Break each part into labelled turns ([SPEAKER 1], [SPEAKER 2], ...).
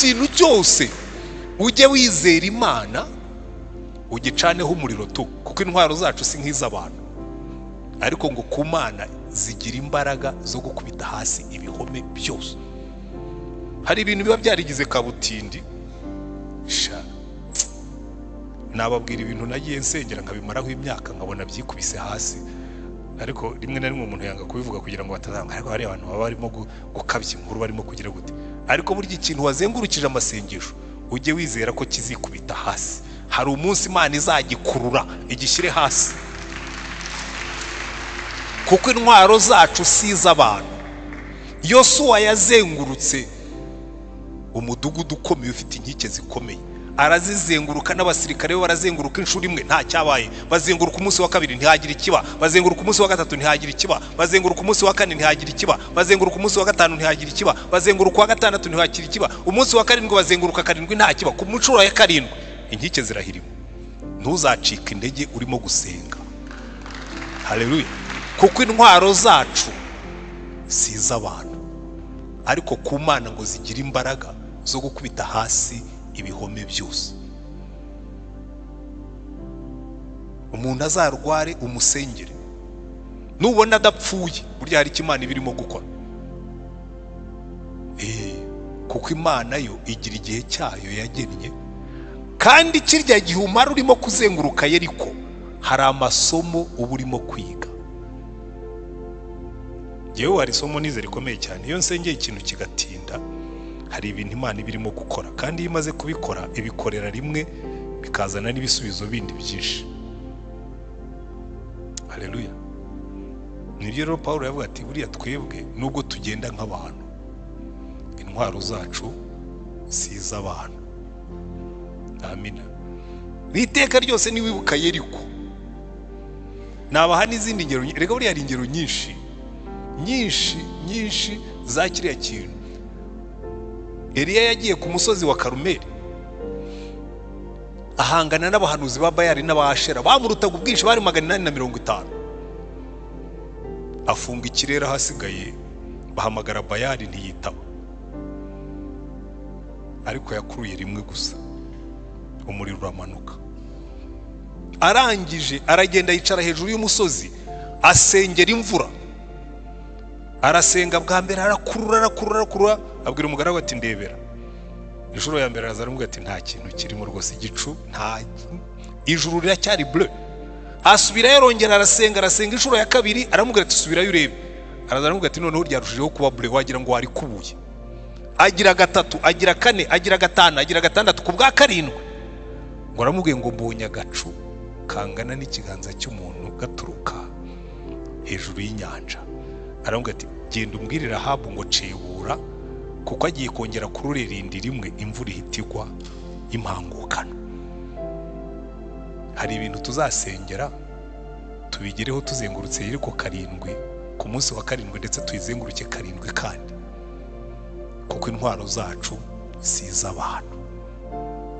[SPEAKER 1] ikintu cyose ujye wizera Imana ugicaneho umuriro tu, kuko intwaro zacu si nk'iz'abantu, ariko ngo ku Mana zigira imbaraga zo gukubita hasi ibihome byose. Hari ibintu biba byarigize kabutindi nababwira ibintu nagiye nsengera nkabimaraho imyaka nkabona byikubise hasi, ariko rimwe na rimwe umuntu yanga kubivuga kugira ngo batazanga, ariko hari abantu baba barimo gukabya inkuru, barimo kugira gute. Ariko burya ikintu wazengurukije amasengesho ujye wizera ko kizikubita hasi. Hari umunsi Imana izagikurura igishyire hasi, kuko intwaro zacu si iz'abantu. Yosuwa yazengurutse umudugudu ukomeye ufite inkike zikomeye, arazizenguruka, n'abasirikare be barazenguruka inshuro imwe nta cyabaye, bazenguruka umunsi wa kabiri ntihagira ikiba, bazenguruka umunsi wa gatatu ntihagira ikiba, bazenguruka umunsi wa kane ntihagira ikiba, bazenguruka umunsi wa gatanu ntihagira ikiba, bazenguruka wa gatandatu ntihagira ikiba, umunsi wa karindwi bazenguruka karindwi nta kiba, ku mucuro ya karindwi inkike zirahirima. Ntuzacika intege urimo gusenga. Haleluya. Kuko intwaro zacu si iz'abantu, ariko ku Mana ngo zigira imbaraga zo gukubita hasi ibihome byose. Umuntu azarware umusengere, nubona adapfuye burya hari icyo Imana ibirimo gukora. Kuko Imana yo igira igihe cyayo yagennye, kandi kirya gihe umara urimo kuzenguruka Yeriko hari amasomo uba urimo kwiga. Yewe hari isomo nize rikomeye cyane, iyo nsengeye ikintu kigatinda hari ibintu Imana ibirimo gukora, kandi iyo imaze kubikora ibikorera rimwe bikazana n'ibisubizo bindi byinshi. Haleluya. Nibyo rero Pawulo yavuga ati buriya twebwe nubwo tugenda nk'abantu, intwaro zacu si iz'abantu. Amina. N'iteka ryose niwibuka Yeriko, nabaha n'izindi ngero, rega buriya hari ingero nyinshi za kiriya kintu. Eliya yagiye ku musozi wa Karumeli ahangana n'abahanuzi ba Bayali n'abashera bamurutaga ubwinshi, bari 850. Afunga ikirere hasigaye, bahamagara Bayali ntiyitaba, ariko yakuruye rimwe gusa, umuriro uramanuka. Arangije aragenda yicara hejuru y'umusozi asengera imvura. Arasenga bwa mbere, arakurura, abwira umugaragu ati ndebera. Ijuru ya mbere azaramubwira ati nta kintu kirimo rwose, igicu nta, ijuru riracyari bleu. Asubira yarongera arasenga ijuru ya kabiri, aramubwira ati subira yurebe. Azaramubwira ati noneho ryarushijeho kuba bleu, wagira ngo wari kubuye. Agira gatatu, agira kane, agira gatanu, agira gatandatu, ku bwa karindwi ngo aramubwiye ngo mbonye agacu kangana n'ikiganza cy'umuntu gaturuka hejuru y'inyanja. Aramubwira ati genda umbwirira Rahabu ngo cebura, kuko agiye kongera kururerindi rimwe imvura ihitigwa impangukana. Hari ibintu tuzasengera tubigereho tuzengurutse Yeriko karindwi, ku munsi wa karindwi ndetse tuyizenguruke karindwi kandi, kuko intwaro zacu si iz'abantu,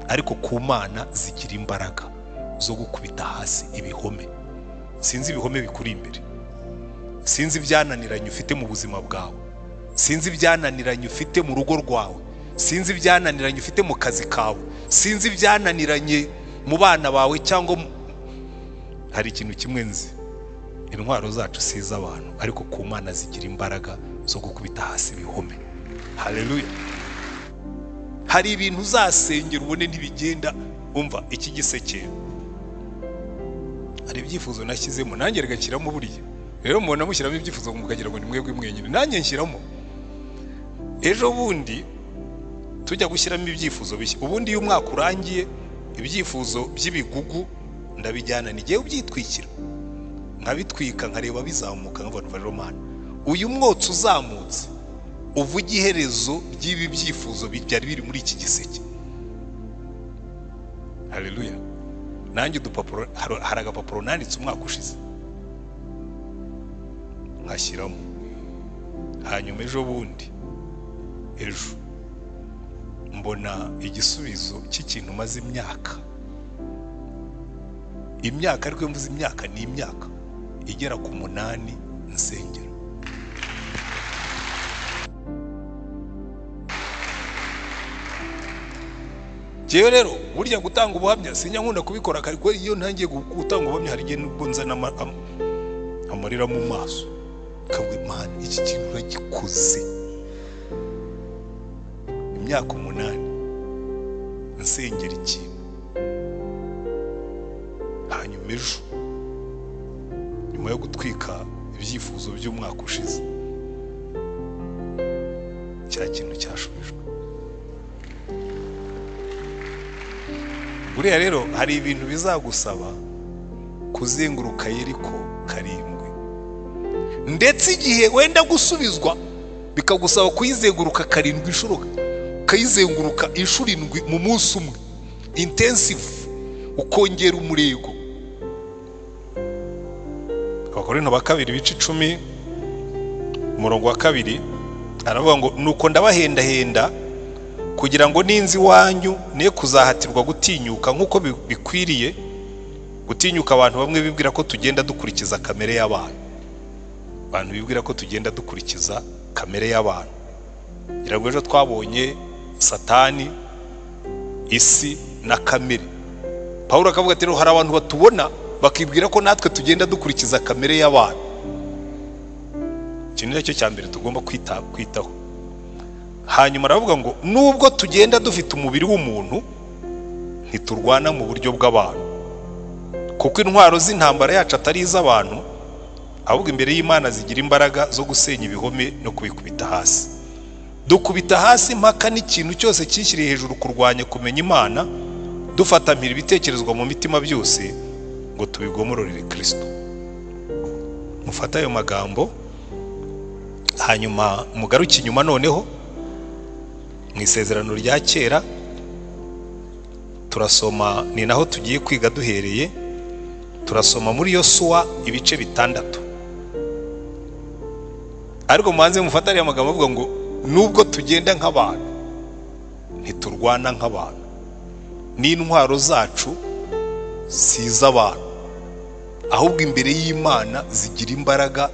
[SPEAKER 1] ariko ku Mana zigira imbaraga zo gukubita hasi ibihome. Sinzi ibihome bikuri imbere, sinzi ibyananiranye ufite mu buzima bwawe, sinzi ibyananiranye ufite mu rugo rwawe, sinzi ibyananiranye ufite mu kazi kawe, sinzi ibyananiranye mu bana bawe, cyangwa hari ikintu kimwe nzi, intwaro zacu si iz'abantu, ariko ku Mana zigira imbaraga zo gukubita hasi ibihome. Haleluya. Hari ibintu uzasengera ubone ntibigenda. Umva iki giseke, hari ibyifuzo nashyizemo, nanjye regashyiramo buriya. Rero mubona mushyiramo ibyifuzo mukagira ngo ni mwebwe mwenyine, nanjye nshyiramo. Ejo bundi tujya gushyiramo ibyifuzo bishya. Ubundi iyo umwaka urangiye ibyifuzo by'ibigugu ndabijyana nigiye ubyitwikira, nkabitwika nkareba bizamuka, nkavuga Romana, uyu mwotsi uzamutse uvuga iherezo ry'ibi byifuzo byari biri muri iki giseke. Haleluya. Nanjye udupapuro, hari agapapuro nanditse umwaka ushize nkashyiramo. Hanyuma ejo bundi, ejo mbona igisubizo cy'ikintu maze imyaka, ariko mvuze imyaka ni imyaka igera ku 8 nsengera. Jewe rero burya gutanga ubuhamya sinya nkunda kubikora, ariko iyo ntangiye gutanga ubuhamya hari igihe nubwo nzana amarira mu maso, kavuga Imana iki kintu uragikoze. Imyaka 8 nsengera ikintu, hanyuma ejo nyuma yo gutwika ibyifuzo by'umwaka ushize cya kintu cyashubijwe. Buriya rero hari ibintu bizagusaba kuzenguruka Yeriko 7, ndetse igihe wenda gusubizwa bikagusaba kuyizenguruka 7 inshuro, ukayizenguruka inshuro 7 mu munsi umwe intensive, ukongera umurego. Abakorinto ba 2 ibice 10 umurongo wa 2 aravuga ngo nuko ndabahendahenda kugira ngo ninzi wanyu ne kuzahatirwa gutinyuka nk'uko bikwiriye, gutinyuka abantu bamwe bibwira ko tugenda dukurikiza kamere y'abantu. Abantu bibwira ko tugenda dukurikiza kamere y'abantu. Irago ejo twabonye Satani, isi na kamere. Paulo akavuga ati hari abantu batubona bakibwira ko natwe tugenda dukurikiza kamere y'abantu. Iki ni cyo cya mbere tugomba kwitaho. Hanyuma aravuga ngo nubwo tugenda dufite umubiri w'umuntu ntiturwana mu buryo bw'abantu, kuko intwaro z'intambara yacu atari iz'abantu, ahubwo imbere y'Imana zigira imbaraga zo gusenya ibihome no kubikubita hasi. Dukubita hasi impaka n'ikintu cyose cyishyiriye hejuru kurwanya kumenya Imana, dufata mpira ibitekerezwa mu mitima byose ngo tubigomororere Kristo. Mufata ayo magambo hanyuma mugaruke inyuma noneho mu isezerano rya kera. Turasoma, ni naho tugiye kwiga duhereye. Turasoma muri Yosuwa ibice 6. Ariko mubanze mufata ariya magambo avuga ngo nubwo tugenda nk'abantu ntiturwana nk'abantu, n'intwaro zacu si iz'abantu, ahubwo imbere y'Imana zigira imbaraga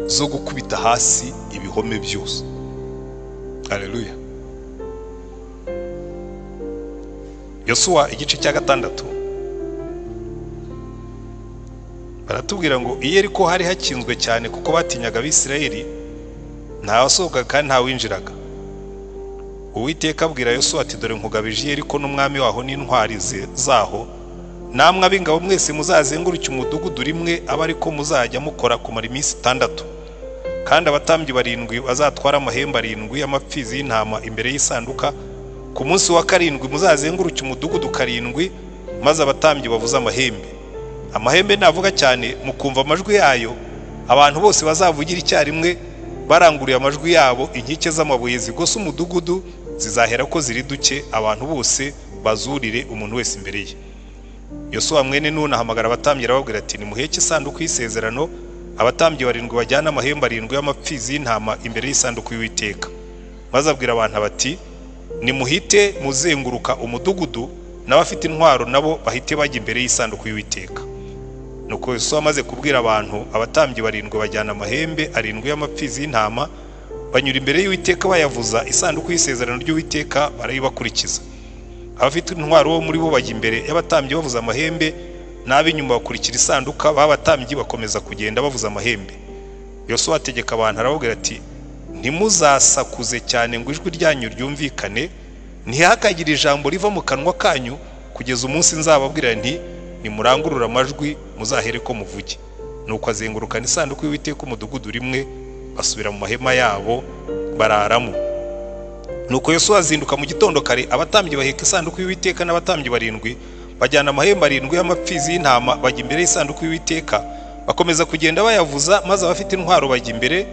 [SPEAKER 1] zo gukubita hasi ibihome byose. Haleluya. Yosuwa igice cya 6 baratubwira ngo Yeriko hari hakinzwe cyane kuko batinyaga Abisirayeli, nta wasohoka kandi nta winjiraga. Uwiteka abwira Yosuwa ati dore nkugabije Yeriko n'umwami waho n'intwari zaho, namwe ab'ingabo mwese muzazenguruke umudugudu rimwe, aba ariko muzajya mukora kumara iminsi 6. Kandi abatambyi 7 bazatwara amahembe 7 y'amapfizi y'intama imbere y'isanduka. Ku munsi wa 7 muzazenguruke umudugudu 7, maze abatambyi bavuza amahembe. Amahembe navuga cyane mukumva amajwi yayo, abantu bose bazavugira icyarimwe baranguriye amajwi yabo, inkike z'amabuye zigose umudugudu zizahera ko ziri duke, abantu bose bazurire umuntu wese imbere ye. Yosuwa mwene Nuni ahamagara abatambyi arababwira ati nimuheke isanduku y'isezerano. Abatambyi 7 bajyana amahembe 7 y'amapfizi y'intama imbere y'isanduku y'Uwiteka. Maze abwira abantu bati nimuhite muzenguruka umudugudu, n'abafite intwaro nabo bahite bajya imbere y'isanduku y'Uwiteka. Nuko Yosuwa amaze kubwira abantu, abatambyi 7 bajyana amahembe 7 y'amapfizi y'intama, banyura imbere y'Uwiteka bayavuza, isanduku y'isezerano ry'Uwiteka barayibakurikiza. Abafite intwaro bo muri bo bajya imbere y'abatambyi bavuza amahembe, n'ab'inyuma bakurikira isanduka, b'abatambyi bakomeza kugenda bavuza amahembe. Yosuwa ategeka abantu arababwira ati ntimuzasakuze cyane ngo ijwi ryanyu ryumvikane, ntihakagire ijambo riva mu kanwa kanyu kugeza umunsi nzababwira nti nimurangurura amajwi muzahere ko muvuge. Nuko azengurukana isanduku y'Uwiteka umudugudu rimwe, basubira mu mahema yabo bararamo. Nuko Yosuwa azinduka mu gitondo kare, abatambyi baheka isanduku y'Uwiteka n'abatambyi 7 bajyana amahembe 7 y'amapfizi y'intama bajya imbere y'isanduku y'Uwiteka, bakomeza kugenda bayavuza, maze abafite intwaro bajya imbere,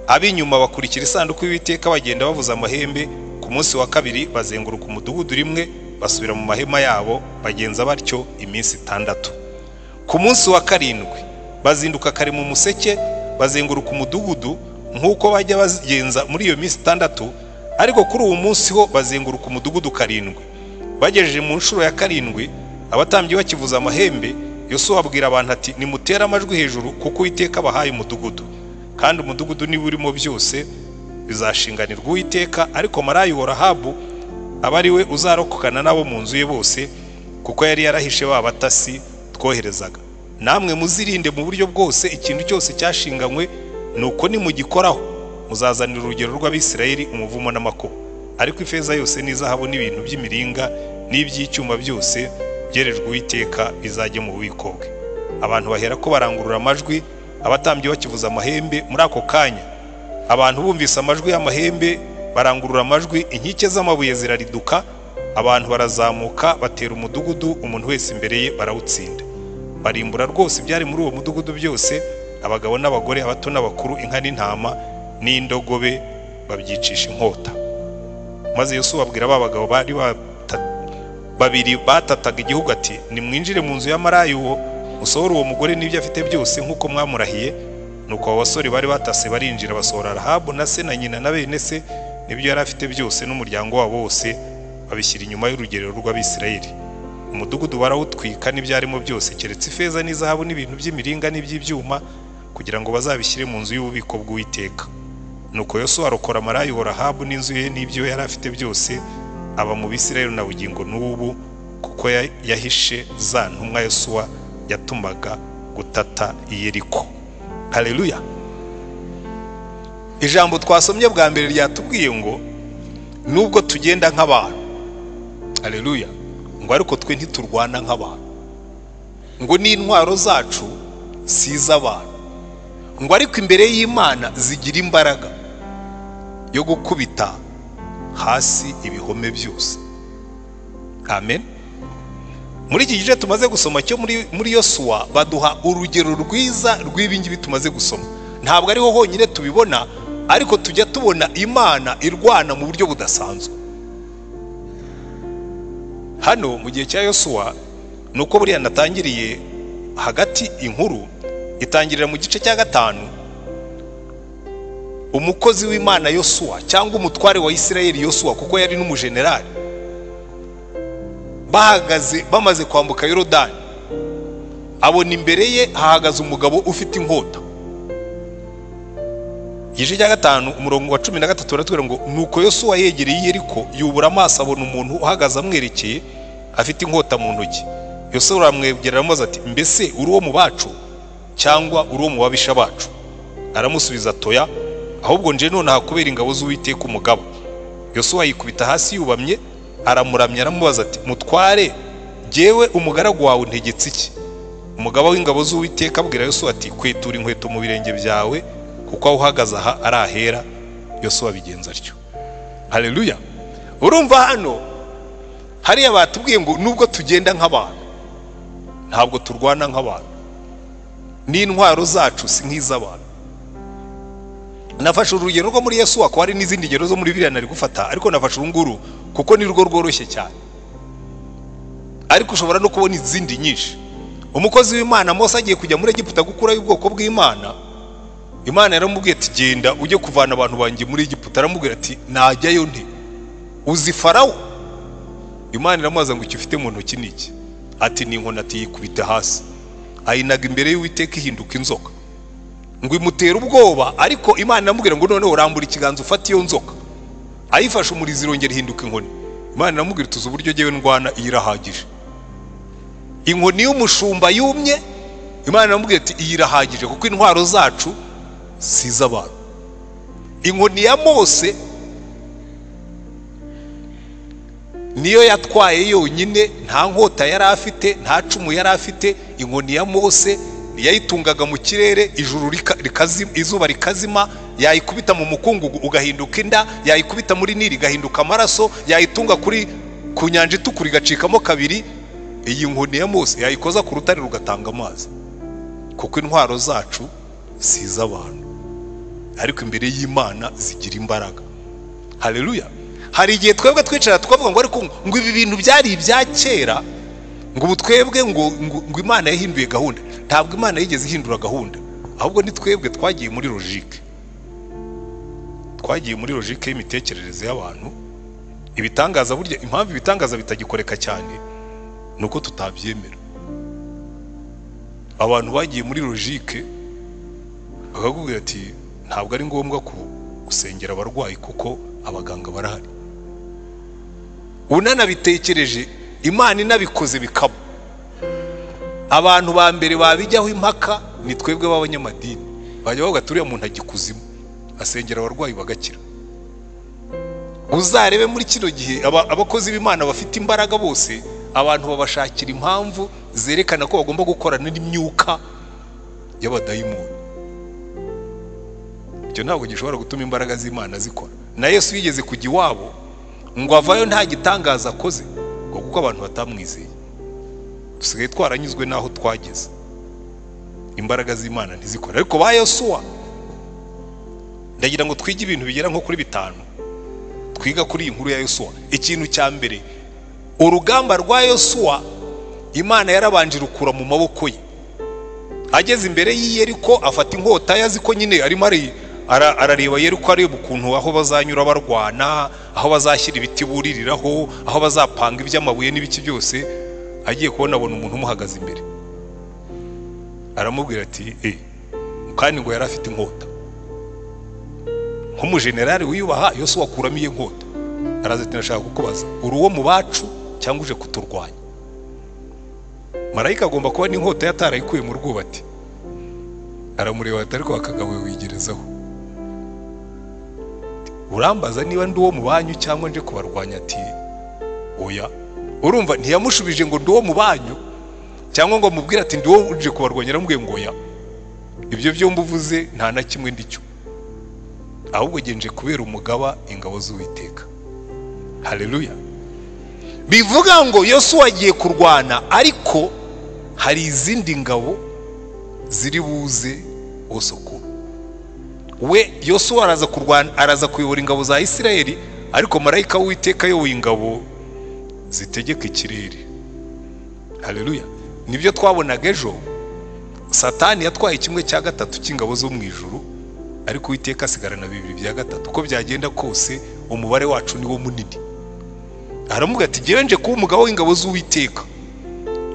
[SPEAKER 1] ab'inyuma bakurikira isanduku y'Uwiteka bagenda bavuza amahembe. Ku munsi wa 2 bazenguruka umudugudu rimwe, basubira mu mahema yabo, bagenza batyo iminsi 6. Ku munsi wa 7 bazinduka kare mu museke, bazenguruka umudugudu nk'uko bajya bagenza muri iyo minsi 6, ariko kuri uwo munsi ho bazenguruka umudugudu 7. Bagejeje mu nshuro ya 7, abatambyi bakivuza amahembe, Yosuwa abwira abantu ati nimutera amajwi hejuru, kuko Uwiteka bahaye umudugudu, kandi umudugudu niba urimo byose bizashinganirwa Uwiteka. Ariko Marayi wa Rahabu aba ari we uzarokokana n'abo mu nzu ye bose, kuko yari yarahishe ba batasi twoherezaga. Namwe muzirinde mu buryo bwose ikintu cyose cyashinganywe, nuko nimugikoraho muzazanira urugero rw'Abisirayeli umuvumo n'amakuba. Ariko ifeza yose n'izahabu n'ibintu by'imiringa n'iby'icyuma byose byerejwe Uwiteka bizajye mu bubiko bwe. Abantu bahera ko barangurura amajwi, abatambyi bakivuza amahembe. Muri ako kanya abantu bumvise amajwi y'amahembe barangurura amajwi, inkike z'amabuye zirariduka, abantu barazamuka batera umudugudu, umuntu wese imbere ye barawutsinda. Barimbura rwose ibyari muri uwo mudugudu byose, abagabo n'abagore, abato n'abakuru, inka n'intama n'indogobe, babyicisha inkota. Maze Yosuwa abwira ba bagabo bari babiri batataga igihugu ati, nimwinjire mu nzu ya Marayi uwo, musohore uwo mugore n'ibyo afite byose nk'uko mwamurahiye. Nuko abo basore bari batase barinjira, basohora Rahabu na se na nyina na bene se n'ibyo yari afite byose n'umuryango wabo wose, babishyira inyuma y'urugerero rw'Abisirayeli. Umudugudu barawutwika n'ibyarimo byose, keretse ifeza n'izahabu n'ibintu by'imiringa n'iby'ibyuma, kugira ngo bazabishyire mu nzu y'ububiko bw'Uwiteka. Nuko Yosuwa arokora Marayi wa Rahabu n'inzu ye n'ibyo yari afite byose, aba mu Bisirayeli na bugingo n'ubu, kuko yahishe za ntumwa Yosuwa yatumaga gutata i Yeriko. Haleluya. Ijambo twasomye bwa mbere ryatubwiye ngo nubwo tugenda nk'abantu, haleluya, ngo ariko twe ntiturwana nk'abantu, ngo n'intwaro zacu si iz'abantu, ngo ariko imbere y'Imana zigira imbaraga yo gukubita hasi ibihome byose. Amen. Muri iki gice tumaze gusoma cyo muri Yosuwa baduha urugero rwiza rw'ibingibi tumaze gusoma. Ntabwo ariho honyine tubibona, ariko tujya tubona Imana irwana mu buryo budasanzwe. Hano mu gihe cya Yosuwa nuko buriya natangiriye hagati, inkuru itangirira mu gice cya 5. Umukozi w'Imana Yosuwa cyangwa umutware wa Isirayeli Yosuwa, kuko yari n'umujenerali, bahagaze bamaze kwambuka Yorodani, abona imbere ye hahagaze umugabo ufite inkota. Igice cya 5 umurongo wa 13 baratubwira ngo nuko Yosuwa yegereye Yeriko, yubura amaso abona umuntu uhagaze amwerekeye afite inkota mu ntoki. Yosuwa aramwegera aramubaza ati, mbese uri uwo mu bacu cyangwa uri uwo mu babisha bacu? Aramusubiza atoya, ahubwo nje none hakubera ingabo z'Uwiteka umugaba. Yosuwa yikubita hasi yubamye, aramuramya aramubaza ati, mutware, jyewe umugaragu wawe ntegetse iki? Umugaba w'ingabo z'Uwiteka abwira Yosuwa ati, kwetura inkweto mu birenge byawe, kuko aho uhagaze aha ari ahera. Yosuwa bigenza atyo. Haleluya. Urumva hano hariya batubwiye ngo nubwo tugenda nk'abantu, ntabwo turwana nk'abantu, n'intwaro zacu si nk'iz'abantu. Nafashe urugero rwo muri Yosuwa, ko hari n'izindi ngero zo muri Bibiliya nari gufata, ariko nafashe urunguru kuko ni rwo rworoshye cyane, ariko ushobora no kubona izindi nyinshi. Umukozi w'Imana Mose agiye kujya muri Egiputa gukurayo ubwoko bw'Imana, Imana yaramubwiye ati, genda ujye kuvana abantu banjye muri Egiputa. Aramubwira ati, najyayo nte? Uzi Farawo? Imana iramubaza ngo icyo ufite mu ntoki ni iki? Ati, ni inkoni. Ati, yikubita hasi, ayinaga imbere y'Uwiteka ihinduka inzoka, ngo imutera ubwoba. Ariko Imana iramubwira ngo noneho urambura ikiganza ufate iyo nzoka. Ayifashe umurizo irongera ihinduka inkoni. Imana iramubwira, tuzi uburyo jyewe ndwana, iyi irahagije. Inkoni y'umushumba yumye, Imana iramubwira ati, iyi irahagije, kuko intwaro zacu si iz'abantu. Inkoni ya Mose niyo yatwaye yonyine, nta nkota yari afite, nta cumu yari afite. Inkoni ya Mose yayitungaga mu kirere, ijuru izuba rikazima, yayikubita mu mukungugu ugahinduka inda, yayikubita muri Nili igahinduka amaraso, yayitunga ku nyanja itukura igacikamo kabiri. Iyi nkoni ya Mose yayikoza ku rutare rugatanga amazi, kuko intwaro zacu si iz'abantu, ariko imbere y'Imana zigira imbaraga. Haleluya. Hari igihe twebwe twicara tukavuga ngo ariko ngo ibi bintu byari ibya kera, ngo ubu twebwe ngo Imana yahinduye gahunda. Ntabwo Imana yigeze ihindura gahunda, ahubwo ni twebwe twagiye muri logique, y'imitekerereze y'abantu. Ibitangaza burya, impamvu ibitangaza bitagikoreka cyane nuko tutabyemera. Abantu bagiye muri logique bakakubwira ati, ntabwo ari ngombwa gusengera abarwayi kuko abaganga barahari. unanabitekereje Imana inabikoze bikaba. Abantu ba mbere babijyaho impaka ni twebwe b'abanyamadini. Bajya bavuga turiya muntu agikuzimu asengera abarwayi bagakira. Uzarebe muri kino gihe abakozi b'Imana bafite imbaraga bose, abantu babashakira impamvu zerekana ko bagomba gukorana n'imyuka y'abadayimoni. Ibyo ntabwo gishobora gutuma imbaraga z'Imana zikora. Na Yesu yigeze kujya iwabo ngo avayo nta gitangaza akoze, ngo kuko abantu batamwizeye. Dusigaye twaranyuzwe naho twageze, imbaraga z'Imana ntizikora. Ariko ba Yosuwa, ndagira ngo twige ibintu bigera nko kuri 5 twiga kuri iyi nkuru ya Yosuwa. Ikintu cya mbere, urugamba rwa Yosuwa Imana yarabanje rukura mu maboko ye. Ageze imbere y'Yeriko afata inkota yazi ko nyine arimo arareba Yeriko, areba ukuntu aho bazanyura barwana, aho bazashyira ibiti buririraho, aho bazapanga iby'amabuye n'ibiki byose. Agiye kubona abona umuntu umuhagaze imbere, aramubwira ati kandi ngo yari afite inkota. Nk'umujenerali wiyubaha, Yosuwa akuramo iyo nkota, araza ati nashaka kukubaza, uri uwo mu bacu cyangwa uje kuturwanya? Marayika agomba kuba n'inkota yatarayikuye mu rwubati. Aramureba ati ariko akagabo wigerezaho, urambaza niba ndi uwo mu banyu cyangwa nje kubarwanya? Ati oya. Urumva ntiyamushubije ngo ndi uwo mu banyu cyangwa ngo mubwire ati ndi uwo uje kubarwanya. Aramubwiye ngo oya, ibyo byo mbuvuze nta na kimwe ndicyo, ahubwo genje kubera umugaba ingabo z'Uwiteka. Haleluya. Bivuga ngo Yosuwa agiye kurwana, ariko hari izindi ngabo ziri buze osoko. We Yosuwa araza kurwana, araza kuyobora ingabo za Isirayeli, ariko marayika w'Uwiteka yoboye ingabo zitegeka ikirere. Haleluya. Nibyo twabonaga ejo, Satani yatwaye 1/3 cy'ingabo zo mu ijuru, ariko Uwiteka asigarana 2/3. Uko byagenda kose umubare wacu niwo munini. Aravuga ati ngewe nje kuba umugabo w'ingabo z'Uwiteka.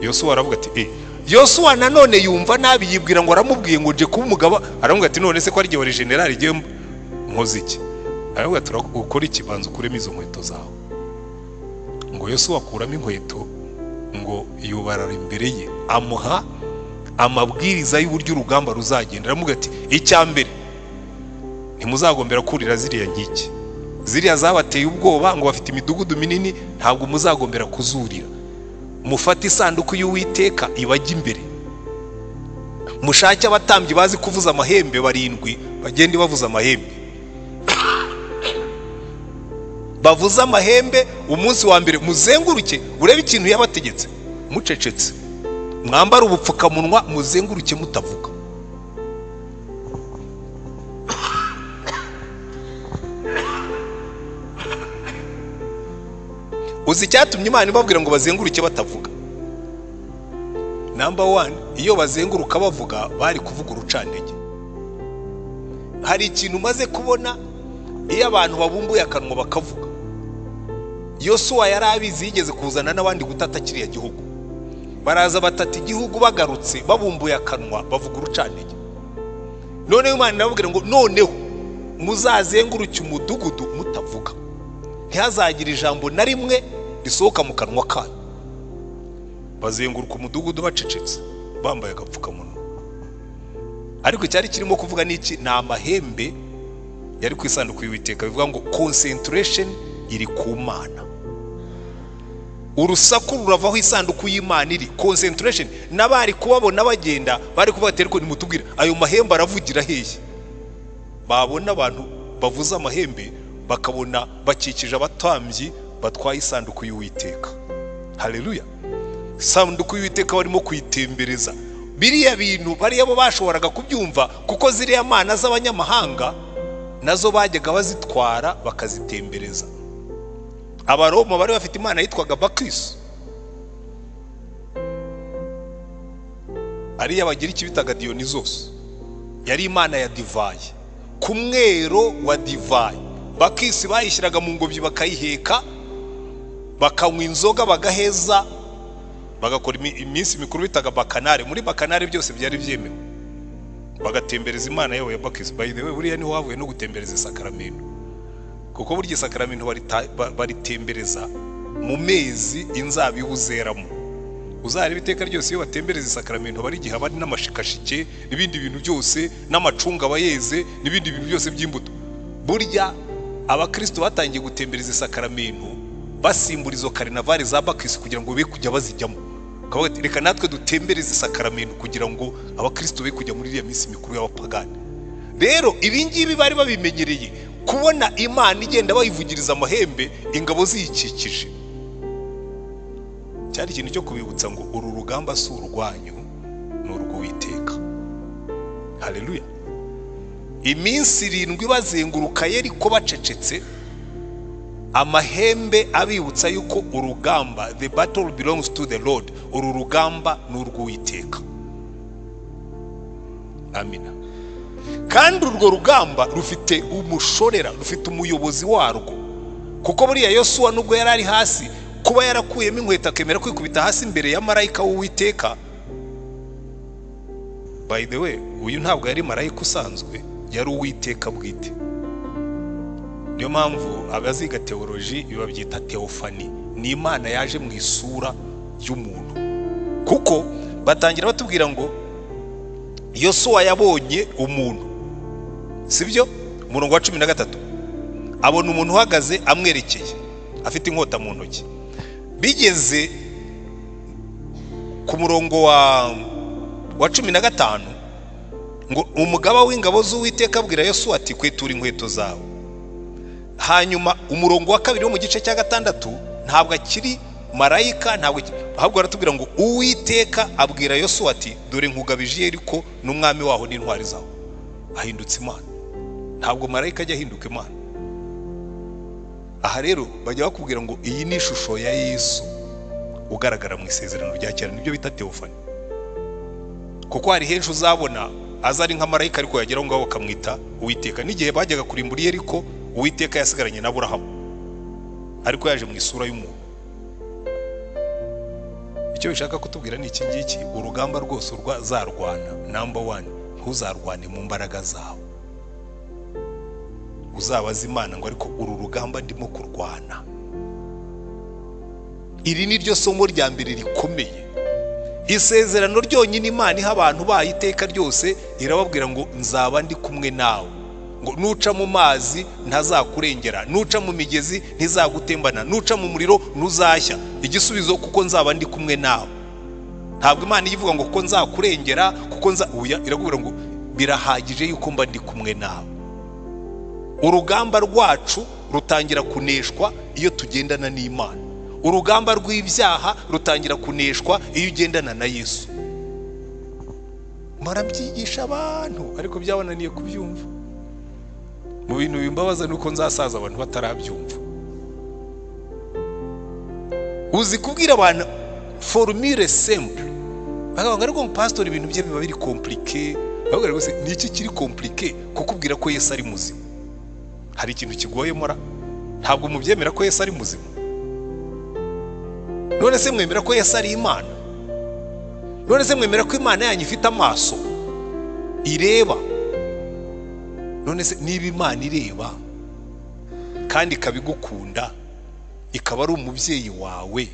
[SPEAKER 1] Yosuwa aravuga ati Yosuwa nanone yumva nabi, yibwira ngo aramubwiye ngo nje kuba umugabo. Aravuga ati none se ko ari gihe wari generali giye nkoze iki? Aravuga ati ukora ikibanza ukuremo izo nkweto zawe. Ngo Yosuwa akuramo inkweto, ngo yubarara imbere ye, amuha amabwiriza y'uburyo urugamba ruzagenda. Aravuga ati icyambere, ntimuzagombera kurira ziriya nkiki, ziriya zabateye ubwoba ngo bafite imidugudu minini, ntabwo muzagombera kuzurira. Mufate isanduku y'Uwiteka ibajya imbere, mushake abatambyi bazi kuvuza amahembe 7 bagende bavuza amahembe. Bavuza amahembe umunsi wa mbere, muzenguruke urebe ikintu yabategetse, mucecetse, mwambara ubupfukamunwa, muzenguruke mutavuga. Uzi cyatumye Imana ibabwira ngo bazenguruke batavuga? Number 1, iyo bazenguruka bavuga bari kuvuga urucantege. Hari ikintu maze kubona, iyo abantu babumbuye akanwa bakavuga. Yosuwa yari abizi, yigeze kuzana n'abandi gutata kiriya gihugu. Baraza batata igihugu, bagarutse babumbuye akanwa bavuga urucantege. None Imana irababwira ngo noneho muzazenguruke umudugudu mutavuga, ntihazagira ijambo na rimwe risohoka mu kanwa kanyu. Bazenguruka umudugudu bacecetse, bambaye agapfukamunwa. Ariko cyari kirimo kuvuga n'iki? Ni amahembe yari ku isanduku y'Uwiteka. Bivuga ngo concentration iri ku Mana. Urusaku ruravaho isanduku y'Imana iri, concentration. Nabari kubabona bagenda, bari kubatera ko nimutubwira ayo mahembe aravugira hehe. Babona abantu bavuza amahembe, bakabona bakikije abatambyi batwaye isanduku y'Uwiteka. Haleluya. Isanduku y'Uwiteka barimo kuyitembereza. Biriya bintu bariya bo bashoboraga kubyumva, kuko ziriya mana z'abanyamahanga nazo bajyaga bazitwara bakazitembereza. Abaroma bari bafite imana yitwaga Bakristo, ariya bagira ikibitaga Dionizos, yari imana ya divayi, ku mwero wa divayi. Bakisi bayishyiraga mu ngobyi bakayiheka, bakanywa inzoga bagaheza, bagakora iminsi mikuru bitaga bakanare. Muri bakanare byose byari byemewe, bagatembereza imana yabo ya Bakisi. By the way, buriya niho havuye no gutembereza isakaramento, kuko burya isakaramento baritembereza mu mezi inzabibu zeramo. Uzareba iteka ryose iyo batembereza isakaramentu bari igihe bari n'amashikashike n'ibindi bintu byose n'amacunga bayeze n'ibindi bintu byose by'imbuto. Burya abakristo batangiye gutembereza isakaramentu basimbura izo karinavali za bakisi kugira ngo be kujya bazijyamo. Reka natwe dutembereze isakaramentu kugira ngo abakristo be kujya muri iriya minsi mikuru y'abapagani. Rero ibingibi bari babimenyereye, kubona Imana igenda bayivugiriza amahembe ingabo ziyikikije, cyari ikintu cyo kubibutsa ngo uru rugamba si urwanyu, ni urw'Uwiteka. Haleluya. Iminsi 7 bazenguruka Yeriko bacecetse, amahembe abibutsa yuko urugamba, the battle belongs to the Lord, uru rugamba ni urw'Uwiteka. Amina. Kandi urwo rugamba rufite umushorera, rufite umuyobozi warwo, kuko buriya Yosuwa nubwo yari ari hasi, kuba yarakuyemo inkweto akemera kwikubita hasi imbere ya marayika w'Uwiteka. By the way, uyu ntabwo yari marayika usanzwe, yari Uwiteka bwite. Niyo mpamvu abaziga teoloji babyita teofani, ni Imana yaje mu isura y'umuntu. Kuko batangira batubwira ngo Yosuwa yabonye umuntu, sibyo? Umurongo wa 13 abona umuntu uhagaze amwerekeye afite inkota mu ntoki. Bigeze ku murongo wa 15 ngo umugaba w'ingabo z'Uwiteka abwira Yosuwa ati kwetura inkweto zawe. Hanyuma umurongo wa 2 wo mu gice cya 6 ntabwo akiri marayika, ntabwo ahubwo aratubwira ngo Uwiteka abwira Yosuwa ati dore nkugabije Yeriko n'umwami waho n'intwari zawe. Ahindutse Imana. Ntabwo marayika ajya ahinduka Imana. Aha rero bajya bakubwira ngo iyi ni ishusho ya Yesu ugaragara mu isezerano rya kera, nibyo bita teofani. Kuko hari henshi uzabona aza ari nka marayika ariko yageraho ngaho bakamwita Uwiteka. N'igihe bajyaga kurimbura Yeriko, Uwiteka yasigaranye na Aburahamu ariko yaje mu isura y'umuntu. Icyo bishaka kutubwira ni iki ngiki, urugamba rwose urwazarwana, number 1, ntuzarwane mu mbaraga zawe, uzabaza Imana ngo ariko uru rugamba ndimo kurwana. Iri ni ryo somo rya mbere rikomeye. Isezerano ryonyine Imana iha abantu bayiteka ryose irababwira ngo nzaba ndi kumwe nawe, ngo nuca mu mazi ntazakurengera, nuca mu migezi ntizagutembana, nuca mu muriro ntuzashya. Igisubizo kuko nzaba ndi kumwe nawe. Ntabwo Imana ivuga ngo kuko nzakurengera, kuko irabwira ngo birahagije yuko mba ndi kumwe nawe. Urugamba rwacu rutangira kuneshwa iyo tugendana n'Imana. Urugamba rw'ibyaha rutangira kuneshwa iyo ugendana na Yesu. Marabyigisha abantu ariko byabananiye kubyumva. Mu bintu bimbabaza nuko nzasaza abantu batarabyumva. Uzi kubwira abantu formule simple, bakavuga ariko pastor ibintu bye biba biri compliqué. Bavuga rwose ni iki kiri compliqué kukubwira ko Yesu ari muzima? Hari ikintu kigoye mora? Ntabwo mubyemera ko Yesu ari muzima? None se mwemera ko Yesu ari Imana? None se mwemera ko Imana yanyu ifite amaso ireba? None se niba Imana ireba kandi ikabigukunda ikaba ari umubyeyi wawe,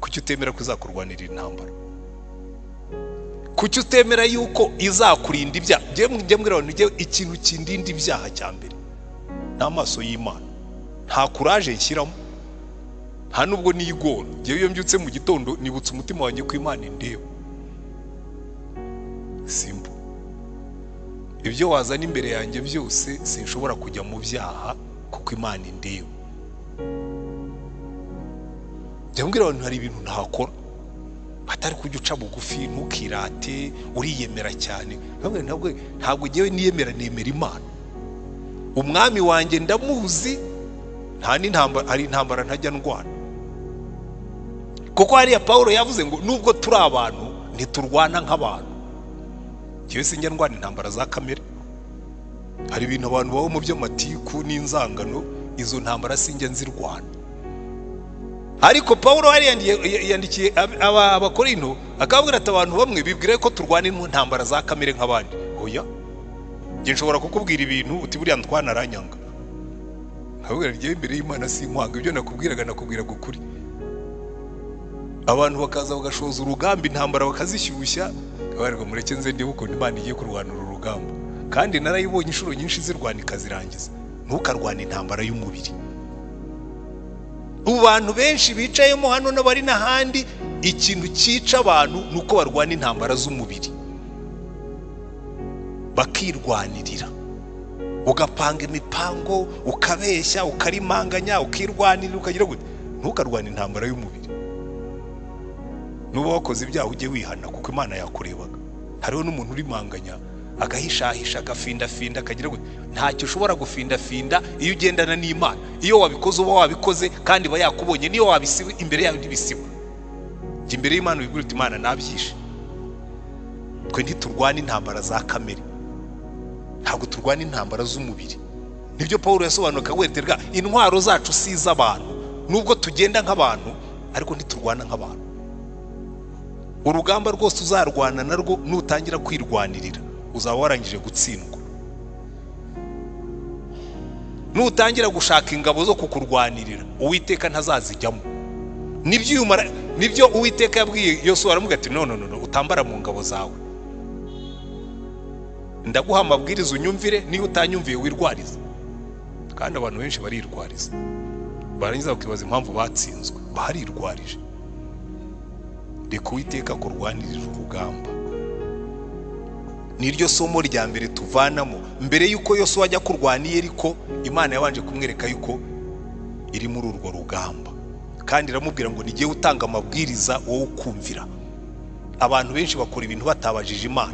[SPEAKER 1] kuki utemera ko izakurwanirira intambara? Kuki utemera yuko izakurinda ibyaha? Njye mbwira abantu ikintu kindinda ibyaha cya mbere n'amaso y'Imana. Nta courage nshyiramo, nta nubwo nigora. Njyewe iyo mbyutse mu gitondo nibutse umutima wanjye ko Imana indeba. Simple. Ibyo wazana imbere yanjye byose sinshobora kujya mu byaha kuko Imana indeba. Njye mbwira abantu hari ibintu ntakora atari kujya uca bugufi, ntukirate, uriyemera cyane. Ntabwo njyewe niyemera, nemera Imana. Umwami wanjye ndamuzi, nta n'intambara, hari intambara ntajya ndwana. Kuko hariya Paulo yavuze ngo nubwo turi abantu ntiturwana nk'abantu. Njyewe sinjya ndwana intambara za kamere. Hari ibintu abantu babo mu by'amatiku n'inzangano, izo ntambara sinjya nzirwana. Ariko Paulo yandikiye abakorinto akabwira ati abantu bamwe bibwira ko turwana intambara za kamere nk'abandi. Oya, njye nshobora kukubwira ibintu uti buriya ntwana aranyanga. Nkabwira njyewe imbere y'Imana sinkwanga, ibyo nakubwiraga nakubwiraga ukuri. abantu bakaza bagashoza urugamba, intambara bakazishyushya, kabarwa mureke nze ndibuka ukuntu Imana igiye kurwanira urugamba, kandi narayibonye inshuro nyinshi zirwana ikazirangiza. Ntukarwane intambara y'umubiri. Ubu bantu benshi bicayemo hano n'abari n'ahandi, ikintu cyica abantu nuko barwana intambara z'umubiri, bakirwanirira, ugapanga imipango, ukabeshya, ukarimanganya, ukirwanirira, ukagira gute. Ntukarwane intambara y'umubiri. Nuba wakoze ibyaha ujye wihana, kuko Imana yakurebaga. Hariho n'umuntu urimanganya agahishahisha, agafindafinda, akagira gute. Ntacyo ushobora gufindafinda iyo ugendana n'Imana. Iyo wabikoze uba wabikoze, kandi iba yakubonye. Niyo wabisiba imbere yawe ntibisiba. Jya imbere y'Imana ubibwire uti Imana nabyishe. Twe ntiturwana intambara za kamere, ntabwo turwana intambara z'umubiri. Nibyo Pawulo yasobanuye akawereka, intwaro zacu si iz'abantu. Nubwo tugenda nk'abantu, ariko ntiturwana nk'abantu. Urugamba rwose uzarwana narwo nutangira kwirwanirira, uzaba warangije gutsindwa. Nutangira gushaka ingabo zo kukurwanirira, Uwiteka ntazazijyamo. Nibyo Uwiteka yabwiye Yosuwa, aramubwira ati no, utambara mu ngabo zawe. Ndaguha amabwiriza unyumvire, niyo utanyumviye wirwariza. Kandi abantu benshi barirwariza, barangiza bakibaza impamvu batsinzwe, barirwarije. Reka Uwiteka kurwanirira urugamba. Niryo somo rya mbere tuvanamo. Mbere yuko Yosuwa ajya kurwana i Yeriko, Imana yabanje kumwereka yuko iri muri urwo rugamba, kandi iramubwira ngo nigiye utanga amabwiriza wowe ukumvira. Abantu benshi bakora ibintu batabajije Imana,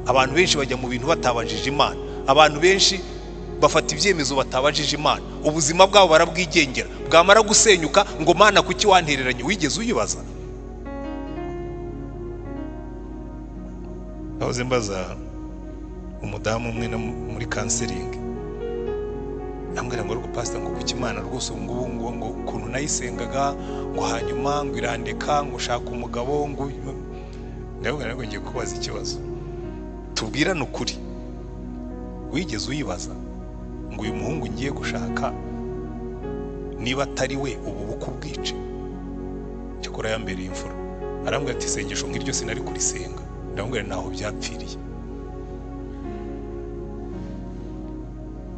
[SPEAKER 1] abantu benshi bajya mu bintu batabajije Imana, abantu benshi bafata ibyemezo batabajije Imana. Ubuzima bwabo barabwigengera, bwamara gusenyuka ngo Mana kuki wantereranye. Wigeze uyibaza? Nahoze mbaza umudamu umwe muri counseling, ambwira ngo ariko pastor, ngo kuki Imana rwose ngo ukuntu nayisengaga, ngo hanyuma ngo irandeka, ngo ushaka umugabo, ngo ndabona ngo ngiye kubaza ikibazo. Tubwirane ukuri, wigeze uyibaza ngo uyu muhungu ngiye gushaka niba atari we ubu bukubwice? Cyakora yambereye imfura, arambwira ati isengesho nk'iryo sinari kurisenga. Ndamubwira naho byapfiriye.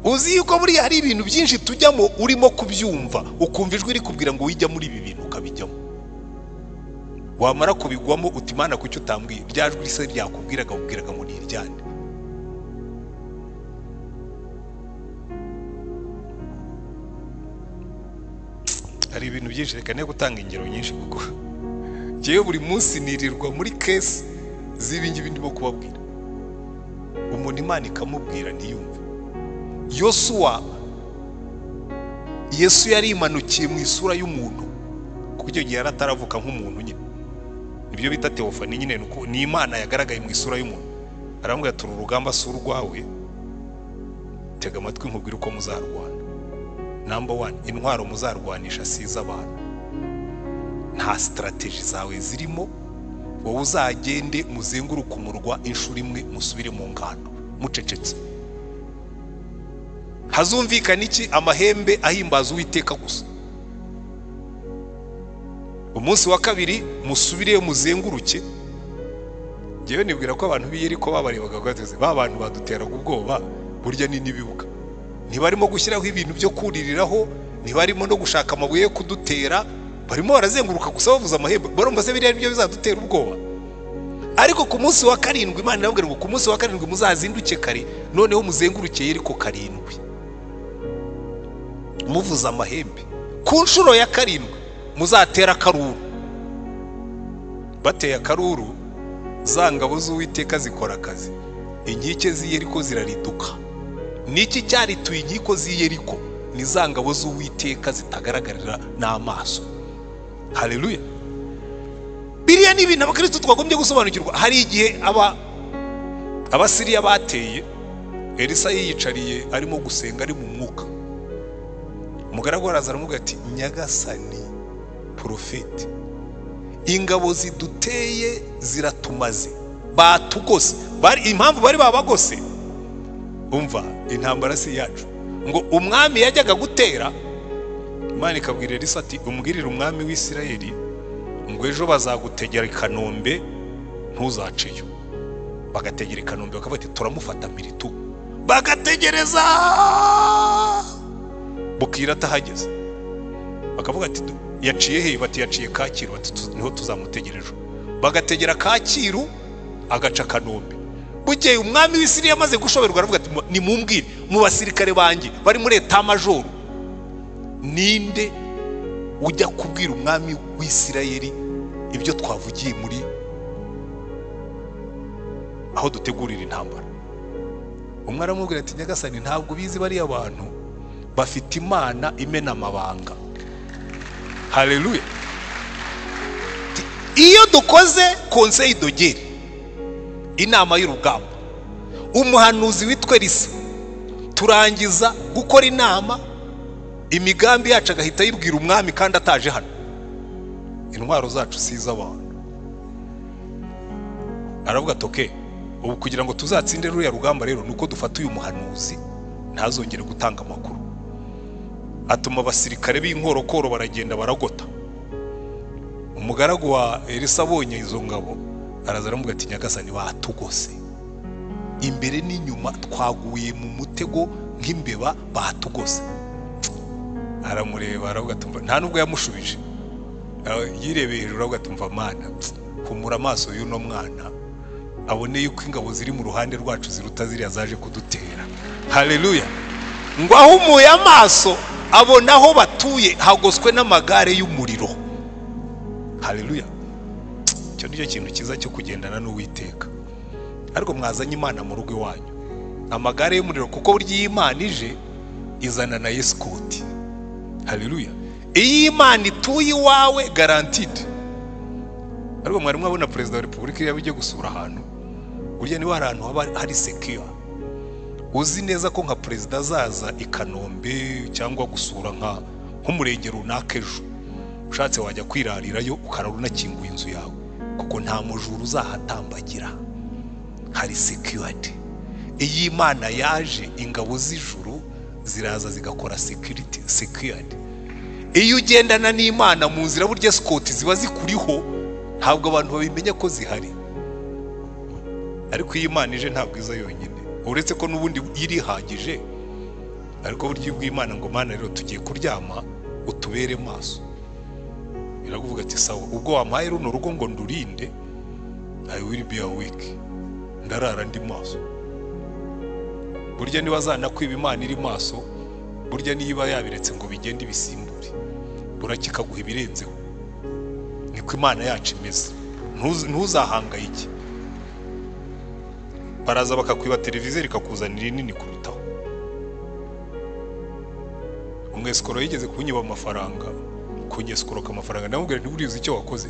[SPEAKER 1] Uzi yuko buriya hari ibintu byinshi tujyamo urimo kubyumva, ukumva ijwi rikubwira ngo wijya muri ibi bintu ukabijyamo. Wamara kubigwamo uti Imana kuki utambwiye? Rya jwi risa ryakubwiraga ngo ni iryande. Hari ibintu byinshi, reka ne gutanga ingero nyinshi, kuko ngewe buri munsi nirirwa muri case z'ibingi ndimo kubabwira. Umuntu Imana ikamubwira ntiyumve. Yosuwa, Yesu yari imanukiye mu isura y'umuntu, kuko icyo gihe yarataravuka nk'umuntu nyine. Nibyo bita teofani nyine, ni Imana yagaragaye mu isura y'umuntu. Arambwira ati urugamba si urwawe, tega amatwi nkubwire uko muzarwana. Number 1, intwaro muzarwanisha si iz'abantu. Nta strategy zawe zirimo. Wowe uzagende muzenguruka umurwa inshuro imwe, musubire mu ngando mucecetse. Hazumvikana iki? Amahembe ahimbaza Uwiteka gusa. Umunsi wa kabiri musubire muzenguruke. Ngewe nibwira ko abantu b'i Yeriko babarebaga gateze, ba bantu baduteraga ubwoba burya ni nibibuka. Ntibarimo gushyiraho ibintu byo kuririraho, ntibarimo no gushaka amabuye yo kudutera, barimo barazenguruka gusa bavuza amahembe. Barumva se biriya nibyo bizadutera ubwoba? Ariko ku munsi wa karindwi Imana irababwira ngo ku munsi wa karindwi muzazinduke kare, noneho muzenguruke Yeriko karindwi muvuza amahembe. Ku nshuro ya karindwi muzatera akaruru. Bateye akaruru, za ngabo z'Uwiteka zikora akazi. Inkike z'i Yeriko zirariduka. Niki cyarituye inkiko z'i Yeriko? Ni za ngabo z'Uwiteka zitagaragarira n'amaso. Haleluya. Biriya ni ibintu abakristo twagombye gusobanukirwa. Hari igihe abasiriya bateye, Elisa yiyicariye arimo gusenga ari mu mwuka. Umugaragu araza aramubwira ati Nyagasani profeti, ingabo ziduteye ziratumaze, batugose. Impamvu bari babagose, umva intambara si yacu. Ngo umwami yajyaga gutera, Imana ikabwira Elisa ati umbwirire umwami w'Isirayeli ngo ejo bazagutegera i Kanombe ntuzaceyo. Bagategera i Kanombe bakavuga ati turamufata Miritu, bagategereza bukira atahageze, bakavuga ati yaciye he? Bati yaciye Kacyiru. Bati niho tuzamutegereje. Bagategera Kacyiru agaca Kanombe. Bukeye umwami w'Isirayeli yamaze gushoberwa aravuga ati nimumbwire mu basirikare banjye bari muri eta majoro, ninde ujya kubwira umwami w'Isirayeli ibyo twavugiye muri aho dutegurira intambara? Umwe aramubwira ati nyagasani, ntabwo bizi bari abantu bafite Imana imena amabanga. Haleluya. Iyo dukoze conseil de guerre, inama y'urugamba, umuhanuzi witwa Elisa, turangiza gukora inama, imigambi yacu agahita yibwira umwami kandi ataje hano. Intwaro zacu siza abantu. Aravuga ati okay, ubu kugira ngo tuzatsinde ruya rugamba rero nuko dufata uyu muhanuzi ntazongere gutanga amakuru. Atuma abasirikare b'inkorokoro baragenda baragota. Umugaragu wa Elisa abonye izo ngabo araza aramuga ati nyagasani, batugose imbere n'inyuma, twaguye mu mutego nk'imbeba, batugose. Aramureba aravuga ati nta nubwo yamushubije, yirebeye hejuru aravuga ati mva mana, humura amaso y'uno mwana abone yuko ingabo ziri mu ruhande rwacu ziruta ziriya zaje kudutera. Haleluya. Ngo ahumuye amaso abona aho batuye hagoswe n'amagare y'umuriro. Haleluya. Icyo nicyo kintu cyiza cyo kugendana n'Uwiteka. Ariko mwazanye Imana mu rugo iwanyu, amagare y'umuriro, kuko burya Imana ije izana na escort. Haleluya. Iyi Imana ituye iwawe guaranteed. Ariko mwari mwabona Perezida wa Repubulika iyo yabiye gusura ahantu, burya niwe ahantu haba hari secure. Uzi neza ko nka Perezida azaza i Kanombe cyangwa gusura nk'umurenge runaka ejo, ushatse wajya kwirarirayo ukarara unakinguye inzu yawe, kuko nta mujuru uzahatambagira, hari security. Iyi Imana yaje, ingabo z'ijuru ziraza zigakora security. Iyo ugendana n'Imana mu nzira, burya escort ziba zikuriho, ntabwo abantu babimenya ko zihari. Ariko iyi Imana ije ntabwo iza yonyine, uretse ko n'ubundi irihagije. Ariko burya bw'Imana ngo Mana rero tugiye kuryama utubere maso, irakuvuga ati sawa, ubwo wampaye runo rugo ngo ndurinde, I will be awake, ndarara ndi maso. Burya niba zanakwiba Imana iri maso, burya niba yabiretse ngo bigende bisimbure, burakika guha ibirenzeho. Niko Imana yacu imeze. Ntuzahangayike. Baraza bakakwiba televiziyo ikakuzanira nini kurutaho. Umwesikoro yigeze kunyiba amafaranga, kunyeskoroka amafaranga, ndamubwira nti buriya uzi icyo wakoze,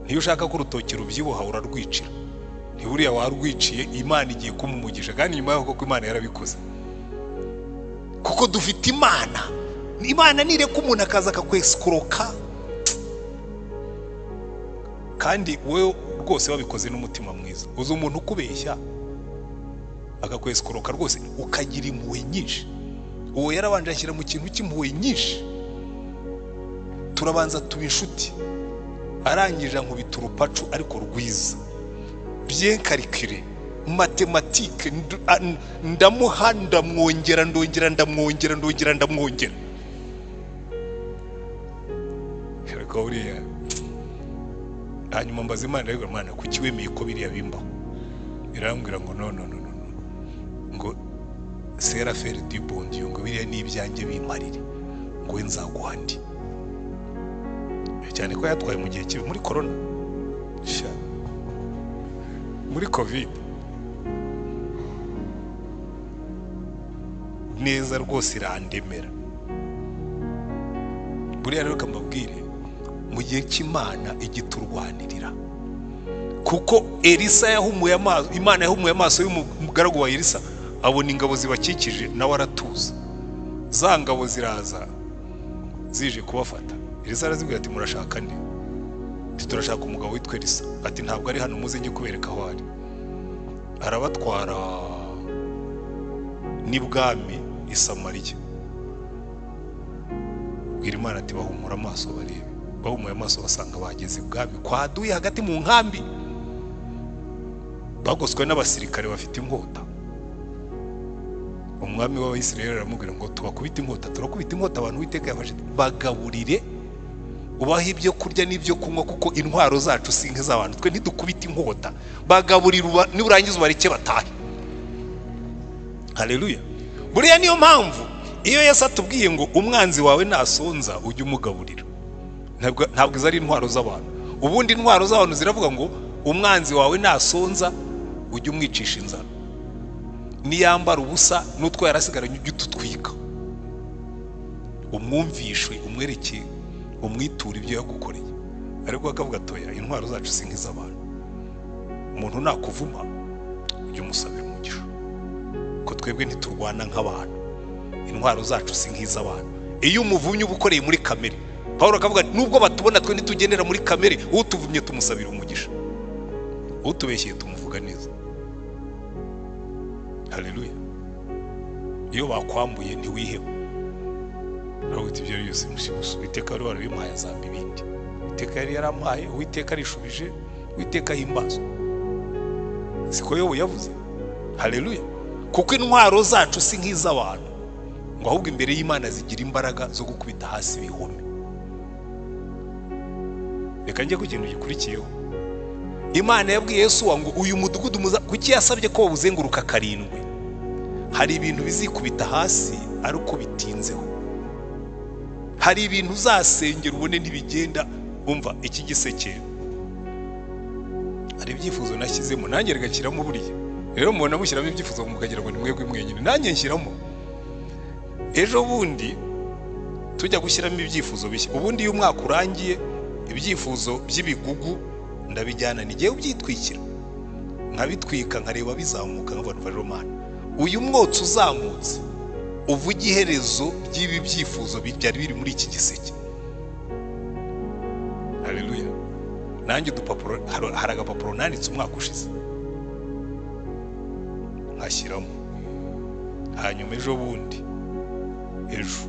[SPEAKER 1] niyo ushaka ko urutoki rubyibuha urarwicira, ntiburiya warwiciye, Imana igiye kumumugisha, kandi nyuma yaho ko Imana yarabikoze. Kuko dufite Imana. Imana nireka umuntu akaza akakweskoroka, kandi wowe rwose babikoze n'umutima mwiza. Uzi umuntu ukubeshya akakweskoroka rwose ukagira impuhwe nyinshi, uwo yarabanje ashyira mu kintu cy'impuhwe nyinshi. Turabanza tuba inshuti, arangije nkubita urupacu ariko rwiza, bien calculé, mathématique, ndamuha ndamwongera ndongera ndamwongera ndongera ndamwongera. Ariko buriya hanyuma mbaza Imana, rego Mana kuki wemeye ko biriya bimbaho? Irambwira ngo no, ngo sera faire du bon Dieu, ngo biriya ni ibyanjye bimarire, ngo nzaguha ndi. Cyane ko yatwaye mu gihe kibi muri corona, muri covid, neza rwose irandemera. Buriya rero kambabwire, mu gihe cy'Imana igiturwanirira, kuko Elisa yahumuye amaso, Imana yahumuye amaso y'umugaragu wa Elisa, abona ingabo zibakikije, nawe aratuza. Za ngabo ziraza zije kubafata. Elisa arazibwira ati murashaka nde? Ati turashaka umugabo witwa Elisa. Ati ntabwo ari hano, muze njye kubereka aho ari. Arabatwara n'ibwami i Samariya. Bwira Imana ati bahumura amaso barebe. bahumuye amaso basanga bageze ibwami kwa Aduyi hagati mu nkambi, bagoswe n'abasirikare bafite inkota. Umwami w'Abisirayeli aramubwira ngo tubakubite inkota. Turakubita inkota abantu Uwiteka yafashe, bagaburire ubaha ibyo kurya n'ibyo kunywa, kuko intwaro zacu si nk'iz'abantu, twe ntidukubita inkota. Bagaburira niburangiza ubareke batahe. Haleluya. Buriya niyo mpamvu iyo Yesu atubwiye ngo umwanzi wawe nasonza ujye umugaburira, ntabwo izari intwaro z'abantu. Ubundi intwaro z'abantu ziravuga ngo umwanzi wawe nasonza ujye umwicisha inzara, niyambara ubusa n'utwo yarasigaranye ujye ututwika, umwumvishe, umwereke, umwitura ibyo yagukoreye. Ariko akavuga atoya, intwaro zacu si nk'iz'abantu. Umuntu nakuvuma ujye umusabira umugisha, ko twebwe ntiturwana nk'abantu, intwaro zacu si nk'iz'abantu. Iyo umuvumye uba ukoreye muri kamere, Pawulo akavuga nubwo batubona twe ntitugendera muri kamere, utuvumye tumusabira umugisha, utubeshyeye tumuvuga neza. Haleluya. Iyo bakwambuye ntiwiheba, rawuti ibyo byose mushibuso. Uwiteka wari warabimpaye azamba ibindi. Uwiteka yari yarampaye, Uwiteka arishubije, Uwiteka himbazwa. Siko Yobu yavuze. Haleluya. Kuko intwaro zacu si nk'iz'abantu, ngo ahubwo imbere y'Imana zigira imbaraga zo gukubita hasi ibihome. Reka njye ku kintu gikurikiyeho. Imana yabwiye Yesu ngo uyu mudugudu kuki yasabye ko bawuzenguruka karindwi? Hari ibintu bizikubita hasi ari uko bitinzeho. Hari ibintu uzasengera ubone ntibigenda. Umva iki giseke, hari ibyifuzo nashyizemo, nanjye regashyiramo buriya. Rero mubona mushyiramo ibyifuzo mukagira ngo ni mwebwe mwenyine, nanjye nshyiramo. Ejo bundi tujya gushyiramo ibyifuzo bishya. Ubundi iyo umwaka urangiye ibyifuzo by'ibigugu ndabijyana nigiye ubyitwikira, nkabitwika nkareba bizamuka, nkabona Romana uyu mwotsi uzamutse uvuga iherezo ry'ibi byifuzo byari biri muri iki giseke. Haleluya. Nanjye udupapuro, hari agapapuro nanditse umwaka ushize nkashyiramo. Hanyuma ejo bundi, ejo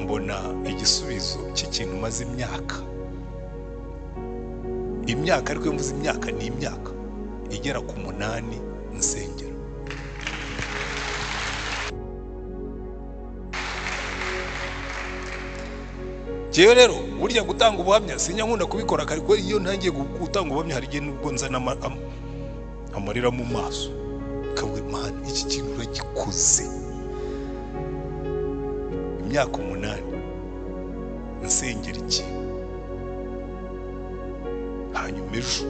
[SPEAKER 1] mbona igisubizo cy'ikintu maze imyaka, ariko mvuze imyaka ni imyaka igera ku 8 nsengera. Jewe rero burya gutanga ubuhamya sinya nkunda kubikora, ariko iyo ntangiye gutanga ubuhamya hari igihe nubwo nzana amarira mu maso, kavuga Imana iki kintu uragikoze. Imyaka 8 nsengera iki. Hanyuma ejo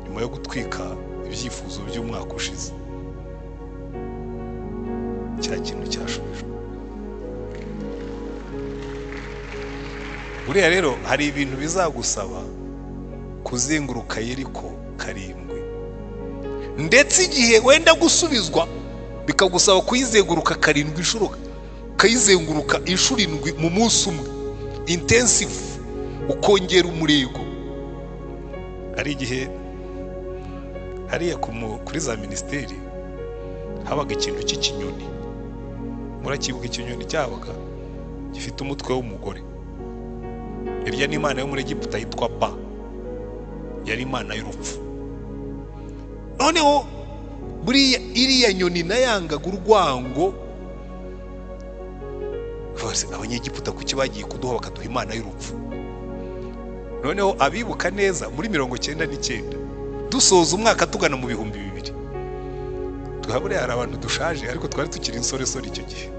[SPEAKER 1] nyuma yo gutwika ibyifuzo by'umwaka ushize, cya kintu cyashubijwe. Buriya rero hari ibintu bizagusaba kuzenguruka Yeriko karindwi, ndetse igihe wenda gusubizwa bikagusaba kuyizenguruka karindwi inshuro, kayizenguruka inshuro 7 mu munsi umwe, intensive, ukongera umurego. Hari igihe hariya kuri za ministeri habaga ikintu cy'ikinyoni. Murakibuka ikinyoni cyabaga gifite umutwe w'umugore. Irya ni imana yo muri Egiputa yitwa Ba, yari imana y'urupfu. Noneho buriya iriya nyoni nayangaga urwango. Abanyegiputa kuki bagiye kuduha bakaduha imana y'urupfu? Noneho abibuka neza muri 99 dusoza umwaka tugana mu 2000, tuhabure hari abantu dushaje, ariko twari tukiri insoresore icyo gihe.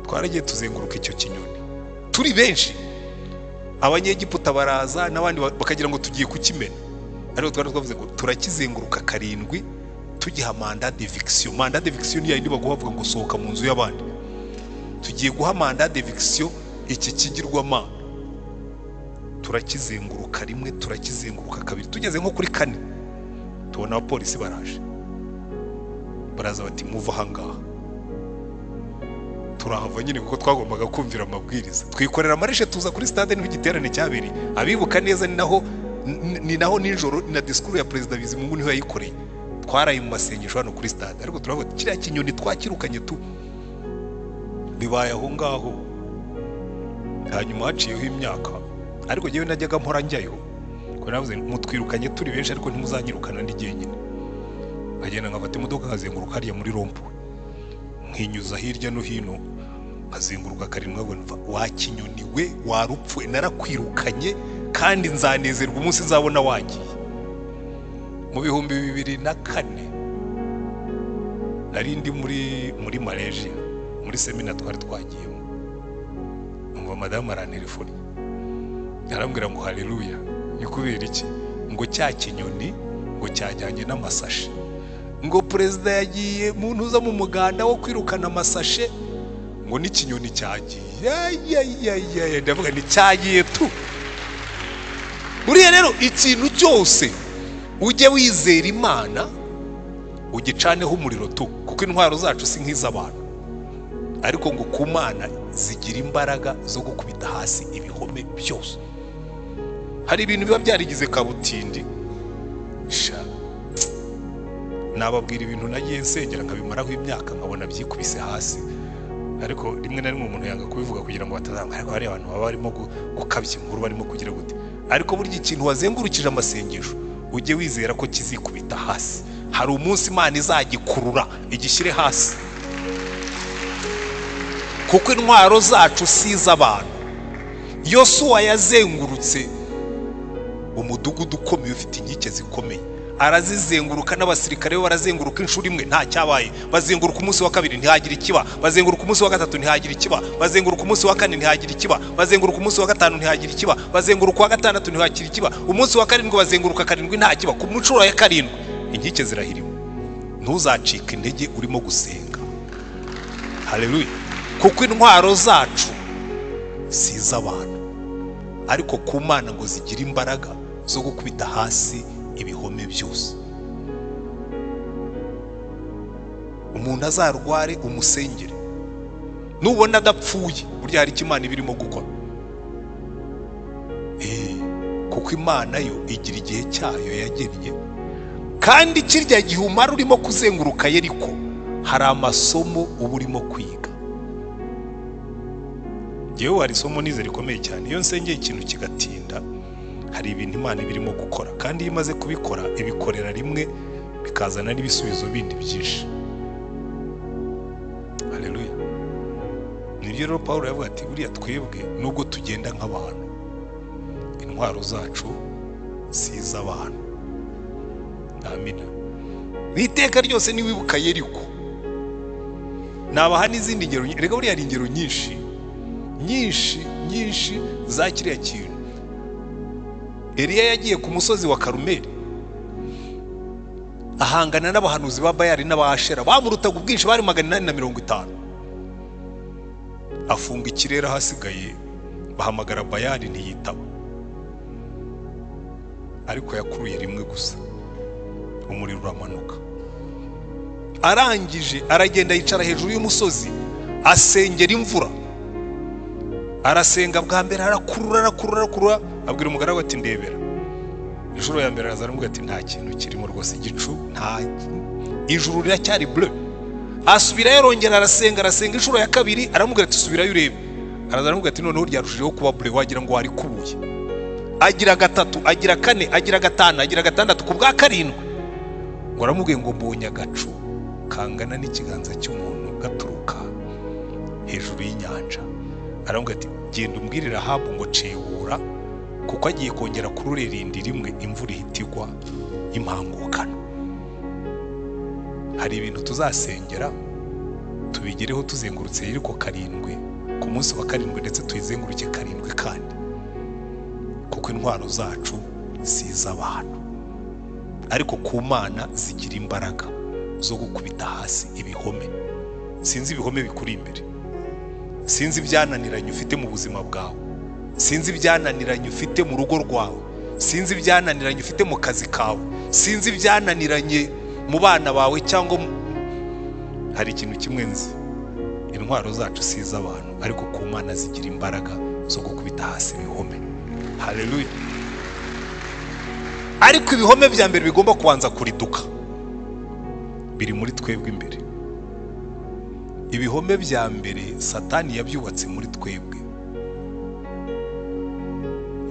[SPEAKER 1] Twaragiye tuzenguruka icyo kinyoni turi benshi, abanyegiputa baraza n'abandi bakagira ngo tugiye kukimena, ariko twari twavuze ngo turakizenguruka karindwi tugiha mandat d'eviction. Mandat d'eviction ni yindi baguhavuga ngo sohoka mu nzu y'abandi. Tugiye guha mandat d'eviction iki kigirwamana. Turakizenguruka rimwe, turakizenguruka kabiri, tugeze nko kuri 4 tubona abapolisi baraje. Baraza bati muva hangaha. Turahava nyine kuko twagombaga kumvira amabwiriza. Twikorera amareshe tuza kuri stade niho igiterane cyabiri. Abibuka neza ni naho nijoro na discours ya President Bizimungu niho yayikoreye. Twaraye mu masengesho hano kuri stade, ariko turavuga kiriya kinyoni twakirukanye tu bibaye aho ngaho. hanyuma haciyeho imyaka, ariko njyewe najyaga mpora njyayo kuko navuze mutwirukanye turi benshi ariko ntimuzanyirukana ndi jyenyine. Nkagenda nkafata imodoka nkazenguruka hariya muri rompuwe, nkinyuza hirya no hino, nkazenguruka karindwi nkabona wa kinyoni we warupfuye, narakwirukanye kandi nzanezerwa umunsi nzabona wagiye. Mu 2004 nari ndi muri Malaysia muri semina twari twagiyemo, umva madamu arantelefoni arambwira ngo haleluya, ni kubera iki? Ngo cya kinyoni ngo cyajyanye n'amasashe, ngo perezida yagiye mu ntuza mu muganda wo kwirukana amasashe, ngo n'ikinyoni cyagiye. Ndavuga ni cyagiye tu. Buriya rero ikintu cyose ujye wizera Imana, ugicaneho umuriro tu, kuko intwaro zacu si nk'iz'abantu, ariko ngo ku Mana zigira imbaraga zo gukubita hasi ibihome byose. Hari ibintu biba byarigize kabutindi, nababwira ibintu nagiye nsengera nkabimaraho imyaka nkabona byikubise hasi, ariko rimwe na rimwe umuntu yanga kubivuga kugira ngo batazanga, ariko hari abantu baba barimo gukabya inkuru, barimo kugira gute. Ariko burya ikintu wazengurukije amasengesho ujye wizera ko kizikubita hasi. Hari umunsi Imana izagikurura igishyire hasi, kuko intwaro zacu si iz'abantu. Yosuwa yazengurutse umudugudu ukomeye ufite inkike zikomeye, arazizenguruka, n'abasirikare be barazenguruka inshuro imwe nta cyabaye. Bazenguruka umunsi wa kabiri ntihagira ikiba, bazenguruka umunsi wa gatatu ntihagira ikiba, bazenguruka umunsi wa kane ntihagira ikiba, bazenguruka umunsi wa gatanu ntihagira ikiba, bazenguruka wa gatandatu ntihagira ikiba, umunsi wa karindwi bazenguruka karindwi nta kiba. Ku nshuro ya karindwi inkike zirahiriwe. Ntuzacike intege urimo gusenga. Haleluya. Kuko intwaro zacu si iz'abantu, ariko ku Mana ngo zigira imbaraga zo gukubita hasi ibihome byose. Umuntu azarware umusengere, nubona adapfuye burya hari icyo Imana ibirimo gukora. Kuko Imana yo igira igihe cyayo yagennye, kandi kirya gihe umara urimo kuzenguruka Yeriko hari amasomo uba urimo kwiga. Yewe hari isomo nize rikomeye cyane, iyo nsengeye ikintu kigatinda hari ibintu Imana ibirimo gukora, kandi iyo imaze kubikora ibikorera rimwe bikazana n'ibisubizo bindi byinshi. Haleluya. Nibyo rero Pawulo yavuga ati buriya twebwe nubwo tugenda nk'abantu, intwaro zacu si iz'abantu. Amina. Iteka ryose niwibuka Yeriko, nabaha n'izindi ngero. Rega buriya hari ingero nyinshi za kiriya kintu. Eliya yagiye ku musozi wa Karumeli ahangana n'abahanuzi ba Bayali n'abashera, bamurutaga ubwinshi, bari 850. Afunga ikirere, hasigaye bahamagara Bayali ntiyitaba, ariko yakuruye rimwe gusa, umuriro uramanuka. Arangije aragenda yicara hejuru y'umusozi asengera imvura. Arasenga bwa mbere, arakurura, abwira umugaragu ati ndebera. Ijuru ya mbere arazaramubwira ati nta kintu kirimo rwose, igicu nta, ijuru riracyari bleu. Asubira yarongera arasenga ijuru ya kabiri, aramubwira ati subirayo urebe. Arazaramubwira ati noneho ryarushijeho kuba bleu, wagira ngo wari kubuye. Agira gatatu, agira kane, agira gatanu, agira gatandatu, ku bwa karindwi ngo aramubwiye ngo mbonye agacu kangana n'ikiganza cy'umuntu gaturuka hejuru y'inyanja. Aramubwira ati genda umbwire Rahabu ngo cebura, kuko agiye kongera kururerindi rimwe imvura ihitigwa impangukana. Hari ibintu tuzasengera tubigereho tuzengurutse Yeriko karindwi, ku munsi wa karindwi ndetse tuyizenguruke karindwi kandi, kuko intwaro zacu si iz'abantu, ariko ku Mana zigira imbaraga zo gukubita hasi ibihome. Sinzi ibihome bikuri imbere, sinzi ibyananiranye ufite mu buzima bwawe, sinzi ibyananiranye ufite mu rugo rwawe, sinzi ibyananiranye ufite mu kazi kawe, sinzi ibyananiranye mu bana bawe, cyangwa hari ikintu kimwe nzi, intwaro zacu si iz'abantu, ariko ku Mana zigira imbaraga zo gukubita hasi ibihome. Haleluya. Ariko ibihome bya mbere bigomba kubanza kuriduka biri muri twebwe imbere. Ibihome bya mbere Satani yabyubatse muri twebwe,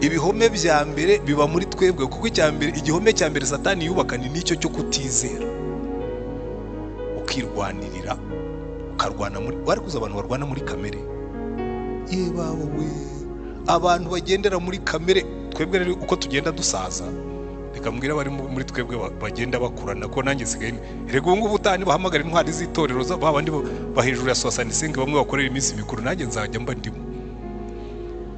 [SPEAKER 1] ibihome bya mbere biba muri twebwe, kuko igihome cya mbere Satani yubaka ni nicyo cyo kutizera, ukirwanirira, ukarwana bari kuza abantu barwana muri kamere. Babo we, abantu bagendera muri kamere. Twebwe rero uko tugenda dusaza, reka mbwira bari muri twebwe bagenda bakurana, ko nanjye sigaye rego ubu ngubu utani bahamagara intwari z'itorero z'abandi bahejuru ya 65 bamwe bakorera iminsi mikuru, nanjye nzajya mba ndimo.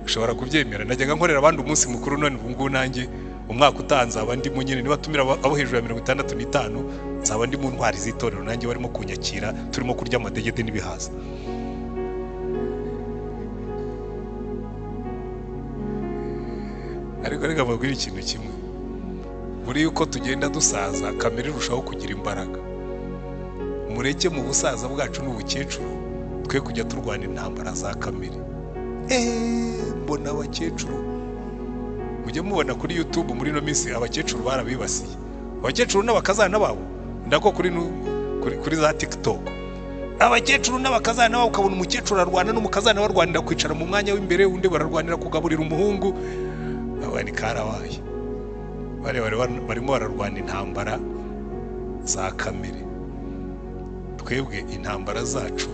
[SPEAKER 1] Ushobora kubyemera, najyaga nkorera abandi umunsi mukuru, none ubu ngubu nanjye umwaka utanze abandi mu nyine nibatumira abo hejuru ya 65 nzaba ndi mu ntwari z'itorero, nanjye barimo kunyakira, turimo kurya amadegede n'ibihaza. Ariko reka mbabwire ikintu kimwe, muri yuko tugenda dusaza kamere irushaho kugira imbaraga. Mureke mu busaza bwacu n'ubukecuru twe kujya turwana intambara za kamere. Mbona abakecuru, mujye mubona kuri YouTube muri no minsi abakecuru barabibasiye, abakecuru n'abakazana babo, ndako kuri za TikTok, abakecuru n'abakazana babo, ukabona umukecuru arwana n'umukazana barwanira kwicara mu mwanya w'imbere, undi bararwanira kugaburira umuhungu. Abandi karabaye barimo bararwana intambara za kamere. Twebwe intambara zacu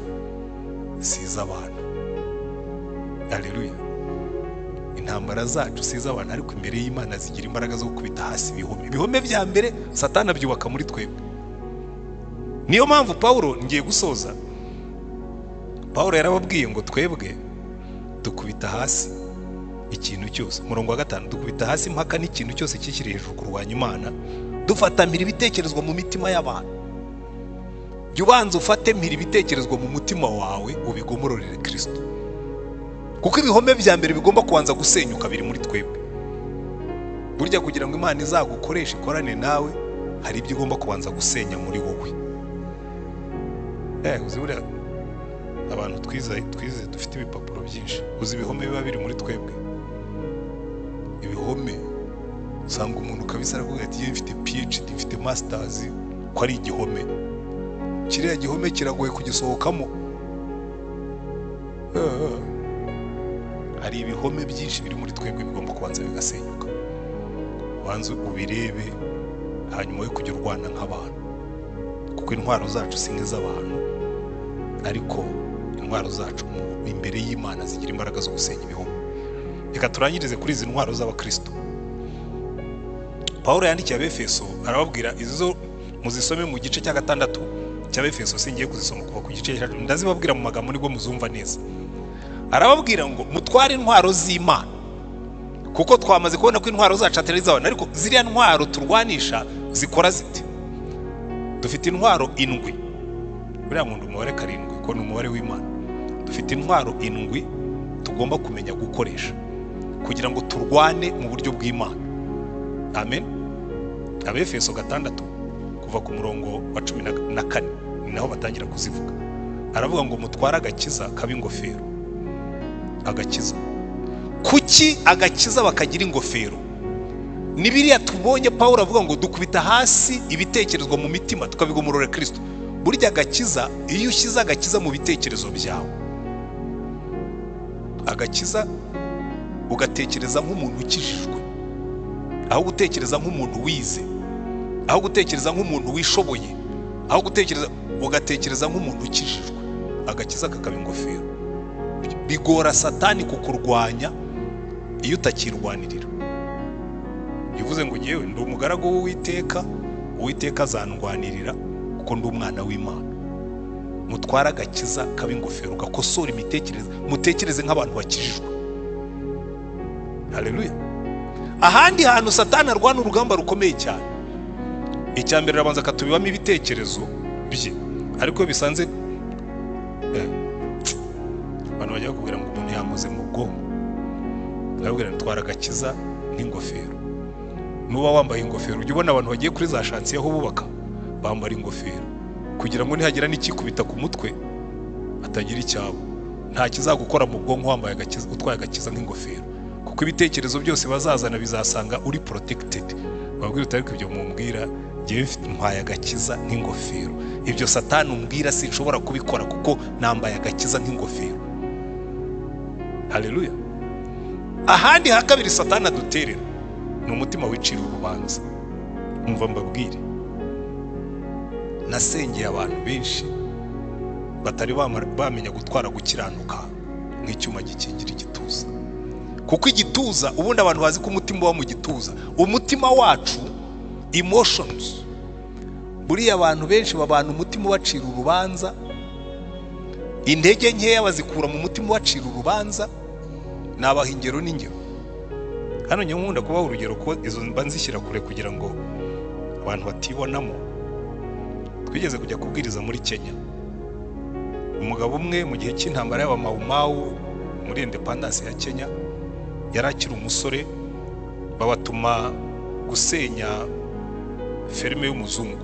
[SPEAKER 1] si iz'abantu. Haleluya. Intambara zacu si iz'abantu, ariko imbere y'Imana zigira imbaraga zo gukubita hasi ibihome bya mbere Satani abyubaka muri twebwe. Niyo mpamvu Paulo, ngiye gusoza, Paulo yarababwiye ngo twebwe dukubita hasi ikintu cyose. Umurongo wa 5, dukubita hasi impaka n'ikintu cyose kikiri hejuru kurwanya Imana, dufatamira ibitekerezwa mu mitima y'abantu. Jya ubanza ufate mpira ibitekerezwa mu mutima wawe, ubigomororere Kristo, kuko ibihome bya mbere bigomba kubanza gusenyuka biri muri twebwe. Burya kugira ngo Imana izagukoreshe ikorane nawe, hari ibyo igomba kubanza gusenya muri wowe. Uzi buriya abantu twize dufite ibipapuro byinshi, uzi ibihome biba biri muri twebwe. Ibihome usanga umuntu kabisa aravuga ati mfite PhD, mfite masters, ko ari igihome. Kiriya gihome kiragoye kugisohokamo. Hari ibihome byinshi biri muri twebwe bigomba kubanza bigasenyuka. Wanze ubirebe, hanyuma yo kujya urwana nk'abantu, kuko intwaro zacu si nk'iz'abantu, ariko intwaro zacu imbere y'Imana zigira imbaraga zo gusenya ibihome. Reka turangirize kuri izi ntwaro z'abakristo. Paulo yandikiye Abefeso arababwira, izo muzisome mu gice cya 6 cy'Abefeso, singiye kuzisoma kuva ku gice cya 3, ndazibabwira mu magambo nibwo muzumva neza. Arababwira ngo mutware intwaro z'Imana, kuko twamaze kubona ko intwaro zacu atari iz'abantu, ariko ziriya ntwaro turwanisha zikora zite. Dufite intwaro 7, buriya muntu umubare 7 ko ni umubare w'Imana. Dufite intwaro 7 tugomba kumenya gukoresha kugira ngo turwane mu buryo bw'Imana. Amen. Abefeso 6 kuva ku murongo wa 14 ni naho batangira kuzivuga. Aravuga ngo mutware agakiza kaba ingofero. Agakiza, kuki agakiza bakagira ingofero? Ni biriya tubonye Paulo avuga ngo dukubita hasi ibitekerezwa mu mitima tukabigomorora Kristo. Burya agakiza, iyo ushyize agakiza mu bitekerezo byawe, agakiza ugatekereza nk'umuntu ukijijwe, aho gutekereza nk'umuntu wize, aho gutekereza nk'umuntu wishoboye, aho ugatekereza nk'umuntu ukijijwe, agakiza kakaba ingofero. Bigora Satani kukurwanya iyo utakirwanirira. Bivuze ngo ngewe ndi umugaragu w'Uwiteka, Uwiteka azandwanirira kuko ndi umwana w'Imana. Mutwara agakiza kaba ingofero, gakosora imitekerereze, mutekereze nk'abantu bakijijwe. Haleluya. Ahandi hantu Satani arwana urugamba rukomeye cyane, icyambere arabanza akatubibamo ibitekerezo bye, ariko bisanze abantu bajya kubwira ngo umuntu yamuze mu bwonko. Arabwira ntwara agakiza nk'ingofero. Nuba wambaye ingofero, ujye ubona abantu bagiye kuri za shansi aho bubaka bambara ingofero, kugira ngo nihagira n'ikikubita ku mutwe atagira icyabo. Nta kizagukora mu bwonko wambaye agakiza, utwaye agakiza nk'ingofero, kuko ibitekerezo byose bazazana bizasanga uri protected. Babwira utari kubyo mumbwira, ngiye mfite ntwaye agakiza nk'ingofero. Ibyo Satani umbwira sinshobora kubikora kuko nambaye agakiza nk'ingofero. Haleluya. ahandi ha kabiri Satani aduterera ni umutima wicira urubanza. Umva mbabwire, nasengeye abantu benshi batari bamenya gutwara gukiranuka nk'icyuma gikingira igituza. Kuko igituza, ubundi abantu bazi ko umutima uba mu gituza. Umutima wacu, emotions, buriya abantu benshi babana umutima ubacira urubanza, intege nkeya bazikura mu mutima ubacira urubanza. Nabaha ingero n'ingero. Hano nkunda kubaha urugero ko izo mba nzishyira kure kugira ngo abantu batibonamo. Twigeze kujya kubwiriza muri Kenya. Umugabo umwe mu gihe cy'intambara y'abamawumawu muri independence ya Kenya yari akiri umusore, babatuma gusenya ferme y'umuzungu.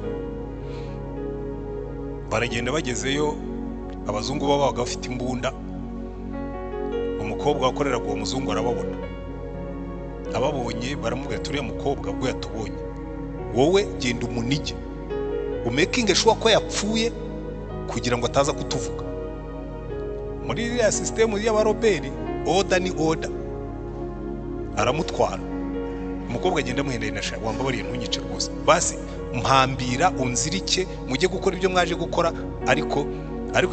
[SPEAKER 1] Baragenda bagezeyo, abazungu babaga bafite imbunda. Umukobwa wakoreraga uwo muzungu arababona. Ababonye baramubwira turiya mukobwa bwo yatubonye, wowe genda umunige, umekinge sure ko yapfuye kugira ngo ataza kutuvuga. Muri iriya system y'abaroberi, order ni order. Aramutwara. Umukobwa agenda amuhendera na shaka, wambabariye ntunyice rwose, basi mpambira unzirike mujye gukora ibyo mwaje gukora. Ariko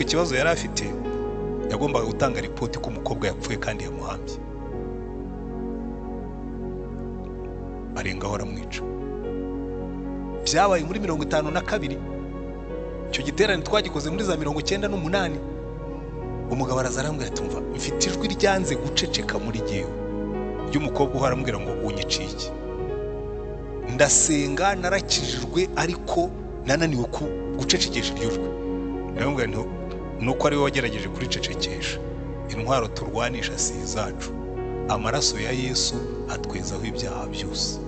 [SPEAKER 1] ikibazo yari afite, yagombaga gutanga report ko umukobwa yapfuye kandi yamuhambye. Arengaho aramwica. Byabaye muri 52. Icyo giterane twagikoze muri za 98. Umugabo arazarambwira ati umva, mfite ijwi ryanze guceceka muri gihe y'umukobwa uharambwira ngo unyiciye iki. Ndasenga narakijijwe ariko nananiwe gucecekesha iryo jwi. Ndamubwira nti nuko ari we wagerageje kuricecekesha. Intwaro turwanisha si izacu, amaraso ya Yesu atwezaho ibyaha byose.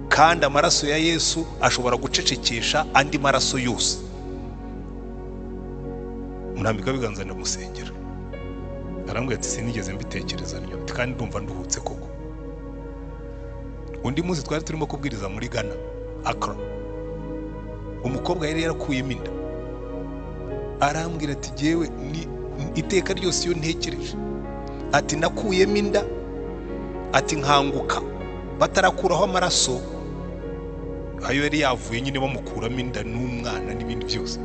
[SPEAKER 1] Kandi amaraso ya Yesu ashobora gucecekesha andi maraso yose. Murambika biganza ndamusengera. Arambwira ati sinigeze mbitekereza nyo, kandi ndumva nduhutse koko. Undi munsi twari turimo kubwiriza muri Ghana, Accra. Umukobwa yari yarakuyemo inda. Arambwira ati jewe ni iteka ryose iyo ntekereje, ati nakuyemo inda, ati nkanguka batarakuraho amaraso ayo yari yavuye nyine bamukuramo inda n'umwana n'ibindi byose.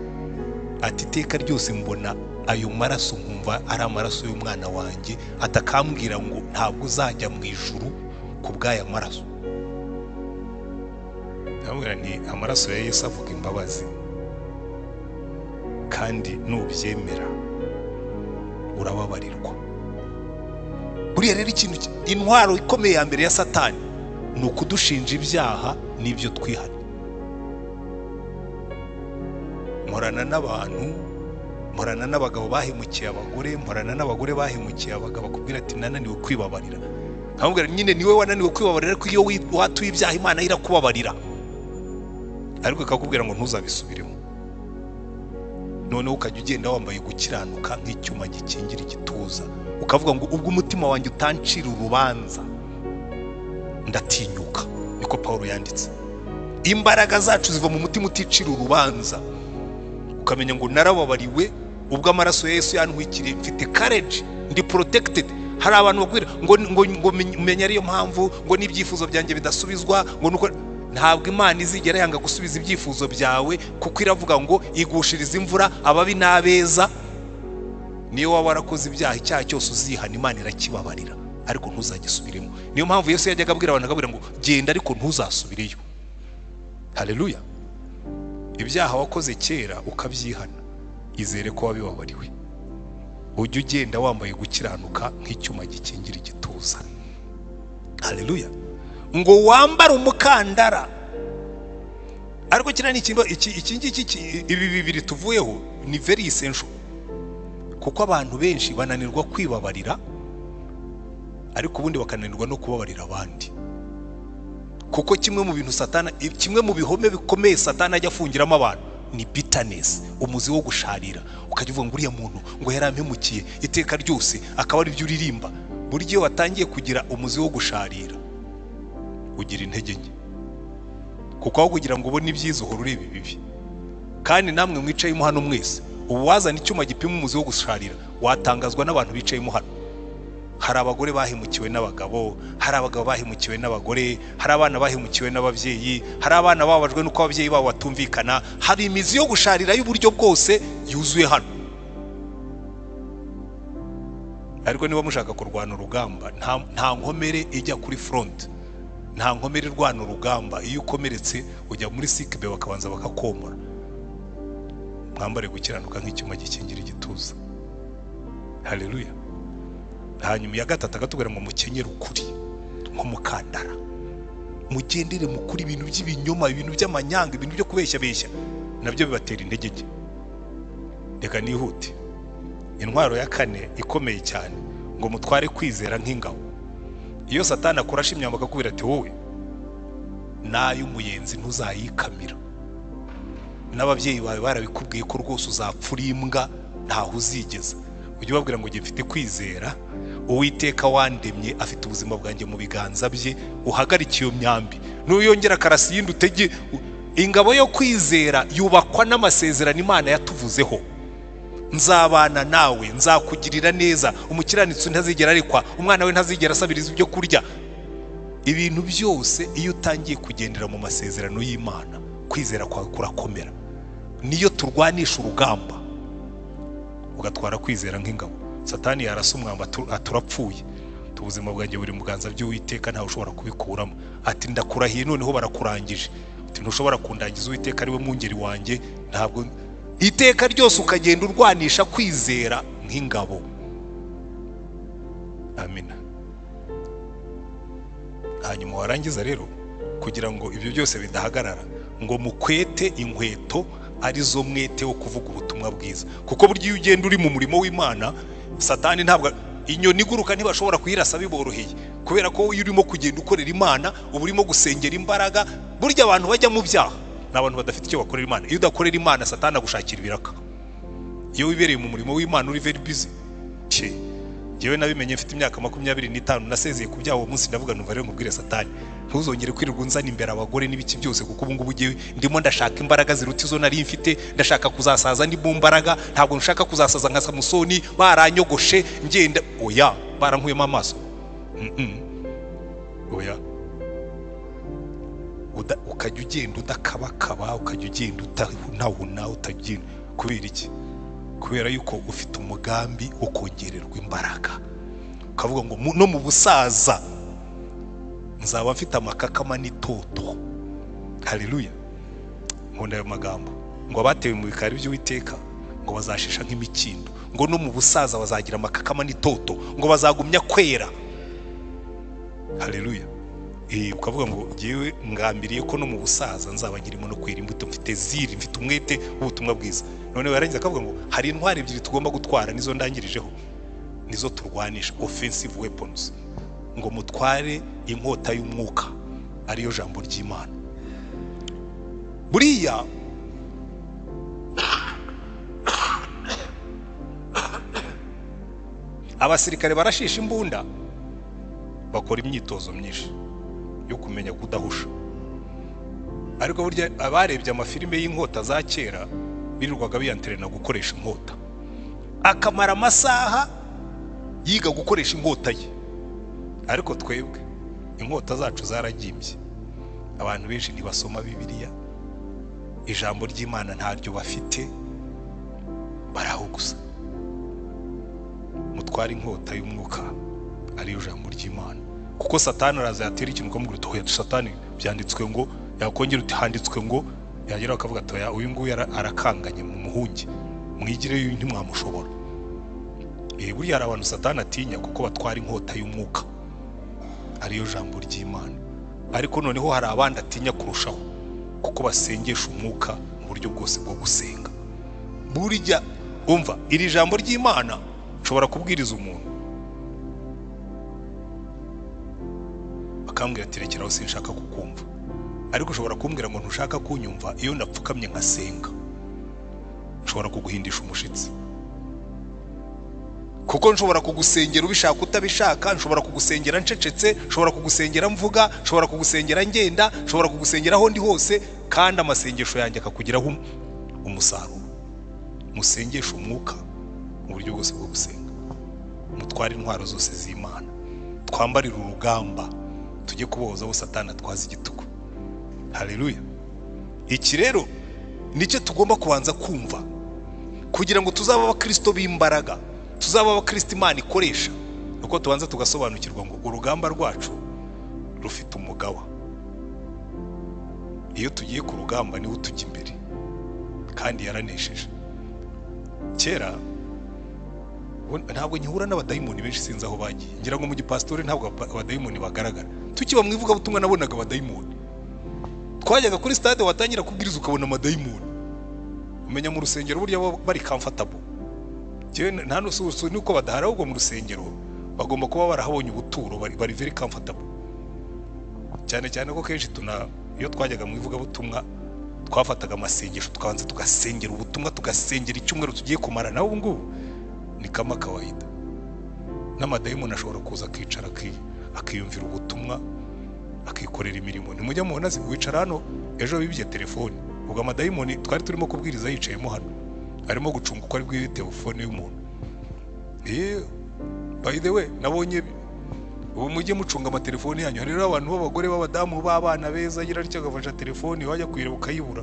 [SPEAKER 1] Ati iteka ryose mbona ayo maraso nkumva ari amaraso y'umwana wanjye, atakambwira ngo ntabwo uzajya mu ijuru ku bw'aya maraso. Ndamubwira nti amaraso ya Yesu avuga imbabazi, kandi nubyemera urababarirwa. Buriya rero ikintu, intwaro ikomeye ya mbere ya Satani ni ukudushinja ibyaha n'ibyo twihana. Mporana n'abantu, mporana n'abagabo bahemukiye abagore, mporana n'abagore bahemukiye abagabo, bakubwira ati nananiwe kwibabarira. Nkabwira nyine niwe wananiwe kwibabarira, ariko iyo watuye ibyaha Imana irakubabarira, ariko ikakubwira ngo ntuzabisubiremo. Noneho ukajya ugenda wambaye gukiranuka nk'icyuma gikingira igituza, ukavuga ngo ubwo umutima wanjye utancira urubanza ndatinyuka. Niko Paulo yanditse. Imbaraga zacu ziva mu mutima uticira urubanza, ukamenya ngo narababariwe ubwo amaraso ya Yesu yantwikiriye, mfite courage, ndi protected. Hari abantu bagwira ngo menya ariyo mpamvu ngo n'ibyifuzo byanjye bidasubizwa, ngo nuko ntabwo Imana izigera yanga gusubiza ibyifuzo byawe, kuko iravuga ngo igushiriza imvura ababi n'abeza. Niyo waba warakoze ibyaha, icyaha cyose uzihana Imana irakibabarira, ariko ntuzagisubiremo. Niyo mpamvu Yesu yajyaga abwira abantu, akabwira ngo genda ariko ntuzasubireyo. Haleluya. Ibyaha wakoze kera ukabyihana, izere ko wabibabariwe. Ujye ugenda wambaye gukiranuka nk'icyuma gikingira igituza. Haleluya. Ngo wambara umukandara. Ariko kina ni ikintu ibi bibiri tuvuyeho ni very essential, kuko abantu benshi bananirwa kwibabarira, ariko ubundi bakananirwa no kubabarira abandi. Kuko kimwe mu bintu Satana, kimwe mu bihome bikomeye Satana ajya afungiramo abantu ni bitterness, umuzi wo gusharira. Ukajya uvuga ngo uriya muntu ngo yarampemukiye iteka ryose, akaba ari byo uririmba. Buryo iyo watangiye kugira umuzi wo gusharira, ugira intege nke, kuko aho kugira ngo ubone ibyiza uhora ureba ibibi. Kandi namwe mwicayemo hano mwese, ubu wazana icyuma gipima umuzi wo gusharira, watangazwa n'abantu bicayemo hano. hari abagore bahemukiwe n'abagabo, hari abagabo bahemukiwe n'abagore, hari abana bahemukiwe n'ababyeyi, hari abana babajwe nuko ababyeyi babo batumvikana. Hari imizi yo gusharira y'uburyo bwose yuzuye hano. Ariko niba mushaka kurwana urugamba, nta nkomere ijya kuri front, nta nkomere irwana urugamba. Iyo ukomeretse ujya muri sikibe bakabanza bakakomora. Mwambare gukiranuka nk'icyuma gikingira igituza. Haleluya. Hanyuma ya gatatu agatubwira ngo mukenyere ukuri nk'umukandara, mugendere mukuri. Ibintu by'ibinyoma, ibintu by'amanyanga, ibintu byo kubeshya beshya nabyo bibatera intege nke. Reka nihute. Intwaro ya kane ikomeye cyane ngo mutware kwizera nk'ingabo. Iyo Satani akurasha imyamba akakubwira ati wowe nayo umuyenzi ntuzayikamira, n'ababyeyi bawe barabikubwiye ko rwose uzapfura imbwa ntaho uzigeza, ujye ubabwira ngo njye mfite kwizera, Uwiteka wandemye afite ubuzima bwanjye mu biganza bye, uhagarike iyo myambi. Nuyongera karasi yindi utege. Ingabo yo kwizera yubakwa n'amasezerano Imana yatuvuzeho. Nzabana nawe, nzakugirira neza, umukiranitsi ntazigera arikwa, umwana we ntazigera asabiriza ibyo kurya. Ibintu byose iyo utangiye kugendera mu masezerano y'Imana, kwizera kwawe kurakomera. Niyo turwanisha urugamba, ugatwara kwizera nk'ingabo. Satani yarasa umwamba aturapfuye, ubuzima bwanjye buri mu biganza by'Uwiteka, ntawe ushobora kubikuramo. Ati ndakurahiye noneho barakurangije, ati ntushobora kundangiza, Uwiteka ari we mwungeri wanjye. Ntabwo iteka ryose ukagenda urwanisha kwizera nk'ingabo. Amina. Hanyuma warangiza rero, kugira ngo ibyo byose bidahagarara, ngo mukwete inkweto arizo mwete wo kuvuga ubutumwa bwiza. Kuko burya iyo ugenda uri mu murimo w'Imana, Satani ntabwo inyoni iguruka ntibashobora kuyirasa biboroheye, kubera ko iyo urimo kugenda ukorera Imana uba urimo gusengera imbaraga. Burya abantu bajya mu byaha n'abantu badafite icyo bakorera Imana. Iyo udakorera Imana, Satani agushakira ibiraka. Iyo wibereye mu murimo w'Imana uri very busy. Jewe nabimenye mfite imyaka 25 nasezeye ku byaho munsi, ndavuga numva rero ngubwire Satani ntuzongere kwirirwa unzana imbere abagore n'ibiki byose, kuko ubu ngubu giye ndimo ndashaka imbaraga ziruta izo nari mfite. Ndashaka kuzasaza ndi mu mbaraga, ntabwo nshaka kuzasaza nka Samusoni baranyogoshe ngenda. Oya, barankuyemo amaso. Oya, ukajya ugenda udakabakaba, ukajya ugenda utahuna utagenda. Kubera iki? Kubera yuko ufite umugambi wo kongererwa imbaraga. Ukavuga ngo no mu busaza nzaba mfite amakakama n'itoto. Haleluya. Nkunda ayo magambo ngo abatewe mu bikari by'Uwiteka ngo bazashisha nk'imikindo, ngo no mu busaza bazagira amakakama n'itoto, ngo bazagumya kwera. Haleluya. Ukavuga ngo ngewe ngambiriye ko no mu busaza nzaba ngirimo no kwera imbuto, mfite ziri, mfite umwete w'ubutumwa bwiza. None yarangiza akavuga ngo hari intwari ebyiri tugomba gutwara, nizo ndangirijeho, nizo turwanisha, offensive weapons. Ngo mutware inkota y'umwuka, ariyo jambo ry'Imana. Buriya abasirikare barashisha imbunda, bakora imyitozo myinshi yo kumenya kudahusha. Ariko burya abarebye amafilime y'inkota za kera birirwaga biyanterena gukoresha inkota, akamara amasaha yiga gukoresha inkota ye. Ariko twebwe inkota zacu zaragimbye. Abantu benshi ntibasoma Bibiliya, ijambo ry'Imana ntaryo bafite, baraho gusa. Mutware inkota y'umwuka, ariyo jambo ry'Imana. Kuko Satani araza yatera ikintu ukamubwira uti hoya, Satani byanditswe ngo, yakongera uti handitswe ngo, yagera akavuga ati oya, uyu nguyu arakanganye mu muhungi, mwigire ntimwamushobora. Buriya hari abantu Satani atinya kuko batwara inkota y'umwuka, ariyo jambo ry'Imana. Ariko noneho hari abandi atinya kurushaho kuko basengesha umwuka mu buryo bwose bwo gusenga. Burya umva, iri jambo ry'Imana ushobora kubwiriza umuntu akambwira ati rekeraho sinshaka kukumva, ariko ushobora kumbwira ngo ntushaka kunyumva iyo napfukamye nkasenga. Ushobora kuguhindisha umushitsi, kuko nshobora kugusengera ubishaka utabishaka, nshobora kugusengera ncecetse, nshobora kugusengera mvuga, nshobora kugusengera ngenda, nshobora kugusengera aho ndi hose, kandi amasengesho yanjye akakugiraho umusaruro. Musengesha umwuka mu buryo bwose bwo gusenga. mutware intwaro zose z'Imana, twambarire urugamba, tujye kubohoza abo Satani atwaza igitugu. Haleluya. Iki rero nicyo tugomba kubanza kumva kugira ngo tuzaba abakristo b'imbaraga, tuzaba abakristo Imana ikoresha. Nuko tubanza tugasobanukirwa ngo urugamba rwacu rufite umugaba. Iyo tugiye ku rugamba niwe utujya imbere kandi yaranesheje. Kera ntabwo nkihura n'abadayimoni benshi, sinzi aho bagiye. Ngira ngo mu gipastori ntabwo abadayimoni bagaragara. Tukiba mu ivuga butumwa nabonaga abadayimoni. Twajyaga kuri stade watangira kubwiriza ukabona amadayimoni. Umenya mu rusengero burya bari comfortable. Nta nususu nuko badahara, ahubwo mu rusengero bagomba kuba barahabonye ubuturo, bari very comfortable. Cyane cyane ko kenshi iyo twajyaga mu ivuga butumwa twafataga amasengesho tukabanza tugasengera ubutumwa, tugasengera icyumweru tugiye kumara. Naho ubu ngubu ni kama kawaida. N'amadayimoni ashobora kuza akicara akiyumvira ubutumwa, akikorera imirimo. Nimujya mubona wicara hano ejo bibye telefone, ubwo amadayimoni twari turimo kubwiriza yicayemo hano arimo gucunga uko ari bw'iyi telefone y'umuntu. By the way, nabonye ubu mujye mucunga amatelefoni yanyu. Hari rero abantu b'abagore b'abadamu b'abana beza agira aricyo agafasha telefoni, wajya kuyireba ukayibura.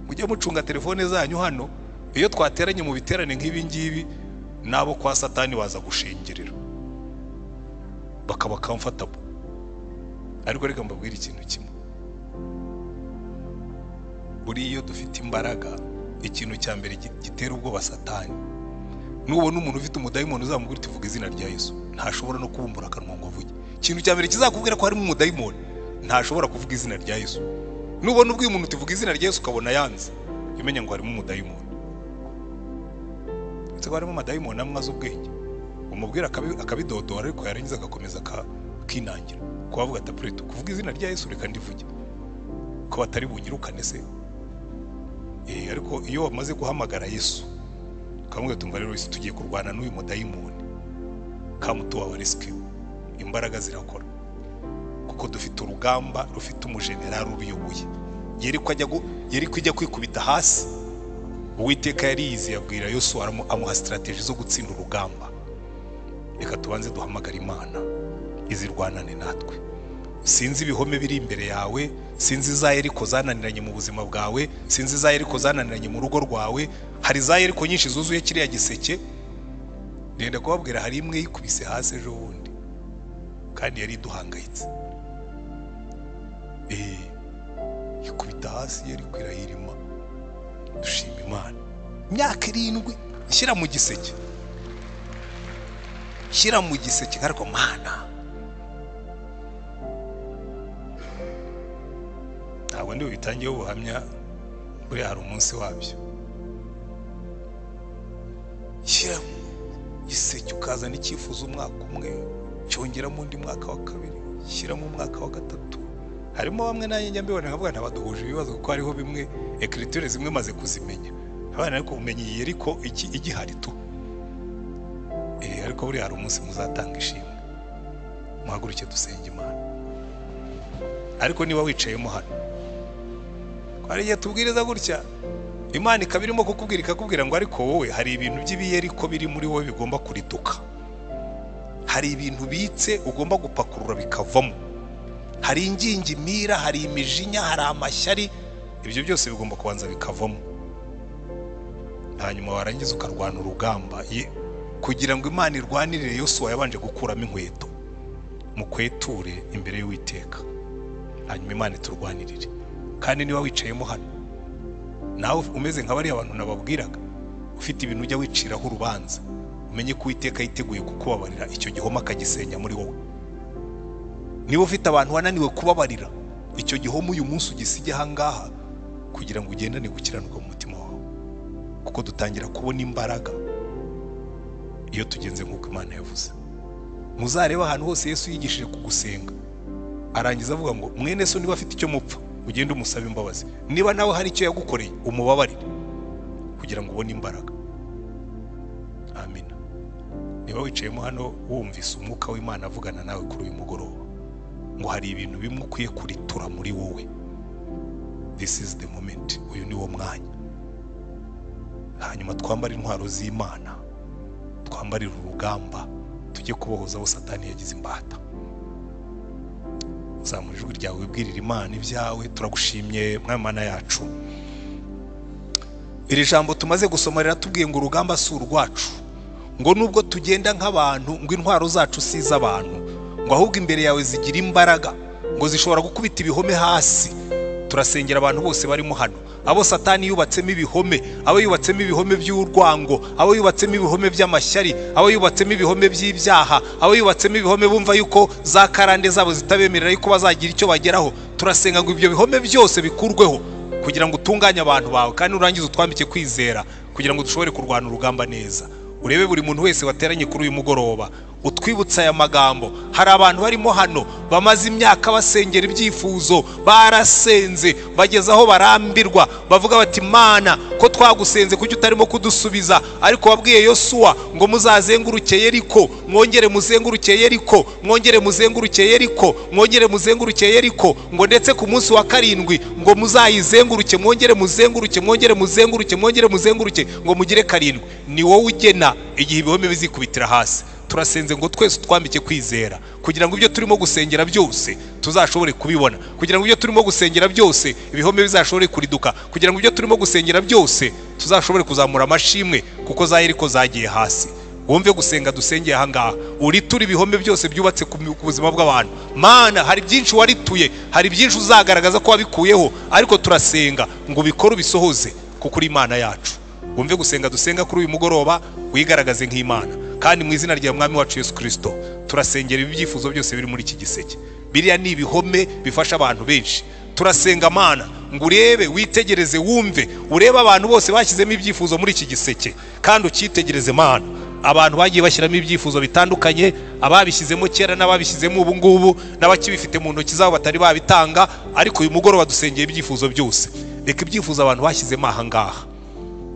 [SPEAKER 1] Mujye mucunga telefone zanyu hano. Iyo twateranye mu biterane nk'ibi ngibi, nabo kwa Satani baza gushengerera bakaba comfortable. Ariko reka mbabwire ikintu kimwe, buri iyo dufite imbaraga, ikintu cya mbere gitera ubwoba Satani, nubona umuntu ufite umudayimoni uzamubwira uti vuga izina rya Yesu, ntashobora no kubumbura akanwa ngo avuge. Ikintu cya mbere kizakubwira ko harimo umudayimoni, ntashobora kuvuga izina rya Yesu. Nubona ubwiye umuntu uti vuga izina rya Yesu ukabona yanze, imenya ngo harimo umudayimoni. Ndetse ko harimo amadayimoni amwe azi ubwenge, umubwira akabidodora, ariko yarangiza agakomeza akinangira kubavuga ati apure kuvuga izina rya Yesu reka ndivuge ko batari bunyirukane se. Ariko iyo wamaze guhamagara Yesu ukamubwira tumva rero Yesu tugiye kurwana n'uyu mudayimoni, kamutu wa rescue, imbaraga zirakora. Kuko dufite urugamba rufite umujenerali uruyoboye. Yeri kujya kwikubita hasi, Uwiteka yariyizi yabwira Yesu amuha strategy zo gutsinda urugamba. Reka tubanze duhamagara Imana izirwanane natwe. Sinzi ibihome biri imbere yawe, sinzi za Yeriko zananiranye mu buzima bwawe, sinzi za Yeriko zananiranye mu rugo rwawe. Hari za Yeriko nyinshi zuzuye kiriya giseke. Ndenda kubabwira hari imwe yikubise hasi ejo bundi kandi yari duhangayitse. Yikubita hasi Yeriko irahirima. Dushima Imana. Imyaka 7 shyira mu giseke. Shyira mu giseke ariko Mana. Ntabwo ndi bitangiye ubuhamya, buri hari umunsi wabyo. Shyira mu giseke ukazana icyifuzo umwaka umwe, cyongera mu ndi mwaka wa 2, shyira mu mwaka wa 3. Harimo bamwe nanjye njya mbibona nkavuga ntabaduhuje ibibazo kuko hariho bimwe ekriture zimwe maze kuzimenya. Abana ariko umenye Yeriko igihari tu. Ariko buri hari umunsi muzatanga ishimwe. Muhaguruke dusenge Imana. Ariko niba wicayemo hano, kwariye tubwiriza gutya, Imana ikabirimo kukubwira ngo ariko wowe hari ibintu by'ibiyeriko biri muri wowe bigomba kuriduka. Hari ibintu bitse ugomba gupakurura bikavamo. Hari ingingimira, hari imijinya, hari amashyari, ibyo byose bigomba kubanza bikavamo. Hanyuma warangiza ukarwana urugamba kugira ngo Imana irwanirire Yosuwa yabanje gukuramo inkweto. Mukweture imbere y'Uwiteka, hanyuma Imana iturwanirire. Kandi niba wicayemo hano nawe umeze nka bari abantu nababwiraga, ufite ibintu ujya wiciraho urubanza, umenye ko Uwiteka yiteguye kukubabarira icyo gihoma akagisenya muri wowe. Niba ufite abantu wananiwe kubabarira, icyo gihoma uyu munsi ugisige ahangaha kugira ngo ugendane gukiranuka mu mutima wawe. Kuko dutangira kubona imbaraga iyo tugenze nk'uko Imana yavuze. Muzareba ahantu hose Yesu yigishije kugusenga, arangiza avuga ngo mwene so niba afite icyo mupfa ugende umusabe imbabazi, niba nawe hari icyo yagukoreye umubabarire kugira ngo ubone imbaraga. Amina. Niba wicayemo hano wumvise umwuka w'Imana avugana nawe kuri uyu mugoroba ngo hari ibintu bimwe ukwiye kuritura muri wowe, this is the moment. Uyu ni wo mwanya. Hanyuma twambara intwaro z'Imana, twambarira urugamba tujye kubohoza abo Satani yagize imbata. Uzamura ijwi ryawe wibwirira Imana ibyawe. Turagushimye Mwami Mana yacu. Iri jambo tumaze gusoma riratubwiye ngo urugamba si urwacu, ngo nubwo tugenda nk'abantu, ngo intwaro zacu si iz'abantu, ngo ahubwo imbere yawe zigira imbaraga, ngo zishobora gukubita ibihome hasi. Turasengera abantu bose barimo hano, abo Satani yubatsemo ibihome, abo yubatsemo ibihome by'urwango, abo yubatsemo ibihome by'amashyari, abo yubatsemo ibihome by'ibyaha, abo yubatsemo ibihome bumva yuko za karande zabo zitabemerera yuko bazagira icyo bageraho. Turasenga ngo ibyo bihome byose bikurweho kugira ngo utunganye abantu bawe, kandi urangize utwambike kwizera kugira ngo dushobore kurwana urugamba neza. Urebe buri muntu wese wateranye kuri uyu mugoroba, utwibutsa aya magambo. Hari abantu barimo hano bamaze imyaka basengera ibyifuzo, barasenze bageze aho barambirwa, bavuga bati Mana ko twagusenze kuki utarimo kudusubiza? Ariko wabwiye Yosuwa ngo muzazenguruke Yeriko, mwongere muzenguruke Yeriko, mwongere muzenguruke Yeriko, mwongere muzenguruke Yeriko, ngo ndetse ku munsi wa karindwi ngo muzayizenguruke, mwongere muzenguruke, mwongere muzenguruke, mwongere muzenguruke, ngo mugire karindwi. Ni wowe ugena igihe ibihome bizikubitira hasi. Turasenze ngo twese twambike kwizera kugira ngo ibyo turimo gusengera byose tuzashobore kubibona, kugira ngo ibyo turimo gusengera byose ibihome bizashobore kuriduka, kugira ngo ibyo turimo gusengera byose tuzashobore kuzamura amashimwe kuko za Yeriko zagiye hasi. Wumve gusenga dusengeye aha ngaha, uritura ibihome byose byubatse ku buzima bw'abantu. Mana, hari byinshi warituye, hari byinshi uzagaragaza ko wabikuyeho, ariko turasenga ngo ubikore ubisohoze kuko uri Imana yacu. Wumve gusenga dusenga kuri uyu mugoroba, wigaragaze nk'Imana, kandi mu izina rya Mwami wacu Yesu Kristo turasengera ibyifuzo byose biri muri iki giseke. Biriya ni ibihome bifasha abantu benshi. Turasenga Mana ngo urebe, witegereze, wumve, urebe abantu bose bashyizemo ibyifuzo muri iki giseke, kandi ukitegereze Mana. Abantu bagiye bashyiramo ibyifuzo bitandukanye, ababishyizemo kera n'ababishyizemo ubu ngubu, n'abakibifite mu ntoki zabo batari babitanga, ariko uyu mugoroba dusengeye ibyifuzo byose. Reka ibyifuzo abantu bashyizemo aha ngaha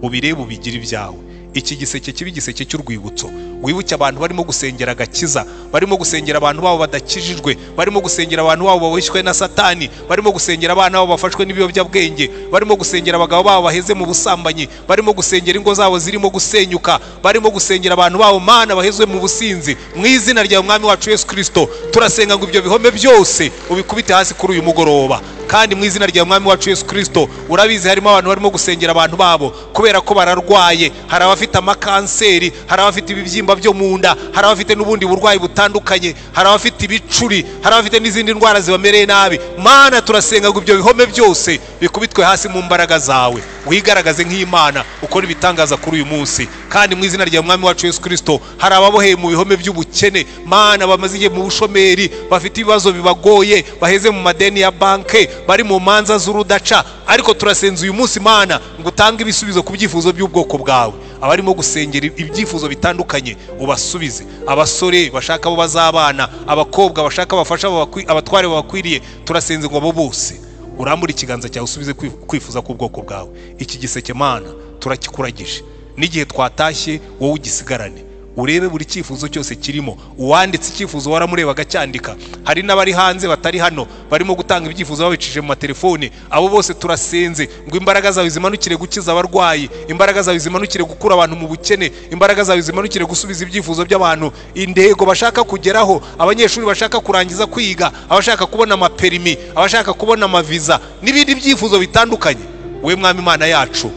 [SPEAKER 1] ubirebe, ubigira ibyawe. Iki giseke kibi giseke cy'urwibutso, wibuke abantu barimo gusengera agakiza, barimo gusengera abantu babo badakijijwe, barimo gusengera abantu babo baboshywe na Satani, barimo gusengera abana babo bafashwe n'ibiyobyabwenge, barimo gusengera abagabo babo baheze mu busambanyi, barimo gusengera ingo zabo zirimo gusenyuka, barimo gusengera abantu babo Mana bahezwe mu businzi. Mu izina rya Mwami wacu Yesu Kristo turasenga ngo ibyo bihome byose ubikubite hasi kuri uyu mugoroba, kandi mu izina rya Mwami wacu Yesu Kristo urabizi harimo abantu barimo gusengera abantu babo kubera ko bararwaye. Hari abafite amakanseri, hari abafite ibibyimba byo mu nda, hari abafite n'ubundi burwayi butandukanye, hari abafite ibicuri, hari abafite n'izindi ndwara zibamereye nabi. Mana, turasenga ngo ibyo bihome byose bikubitwe hasi mu mbaraga zawe, wigaragaze nk'Imana, ukora ibitangaza kuri uyu munsi. Kandi mu izina rya Mwami wacu Yesu Kristo hari ababoheye mu bihome by'ubukene Mana, bamaze igihe mu bushomeri, bafite ibibazo bibagoye, baheze mu madeni ya banke, bari mu manza z'urudaca, ariko turasenze uyu munsi Mana ngo utange ibisubizo ku byifuzo by'ubwoko bwawe. Abarimo gusengera ibyifuzo bitandukanye ubasubize. Abasore bashaka abo bazabana, abakobwa bashaka abafasha abatware babakwiriye, turasenze ngo abo bose urambure ikiganza cyawe usubize kwifuza k'ubwoko bwawe. Iki giseke Mana turakikuragije, n'igihe twatashye wowe ugisigarane, urebe buri cyifuzo cyose kirimo. Uwanditse icyifuzo waramurebaga cyandika. Hari n'abari hanze batari hano barimo gutanga ibyifuzo babicishije mu matelefone. Abo bose turasenze ngo imbaraga zawe zimanukire gukiza abarwayi, imbaraga zawe zimanukire gukura abantu mu bukene, imbaraga zawe zimanukire gusubiza ibyifuzo by'abantu, intego bashaka kugeraho, abanyeshuri bashaka kurangiza kwiga, abashaka kubona amaperimi, abashaka kubona amaviza, n'ibindi byifuzo bitandukanye. We Mwami Imana yacu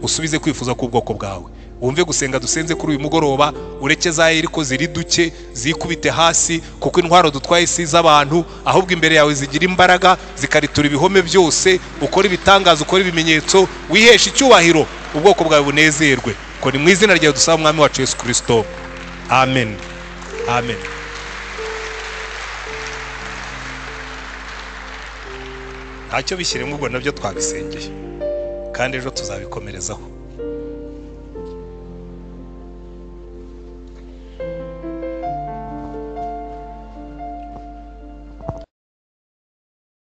[SPEAKER 1] usubize kwifuza k'ubwoko bwawe. Wumve gusenga dusenze kuri uyu mugoroba, ureke za Yeriko ziri duke zikubite hasi, kuko intwaro dutwaye si iz'abantu, ahubwo imbere yawe zigira imbaraga zikaritura ibihome byose. Ukora ibitangaza, ukora ibimenyetso, wihesha icyubahiro, ubwoko bwawe bunezerwe. Ko ni mu izina ryawe dusaba Mwami wacu Yesu Kristo, amen, amen. Ntacyo bishyiremo, ubwo nabyo twabisengeye kandi ejo tuzabikomerezaho.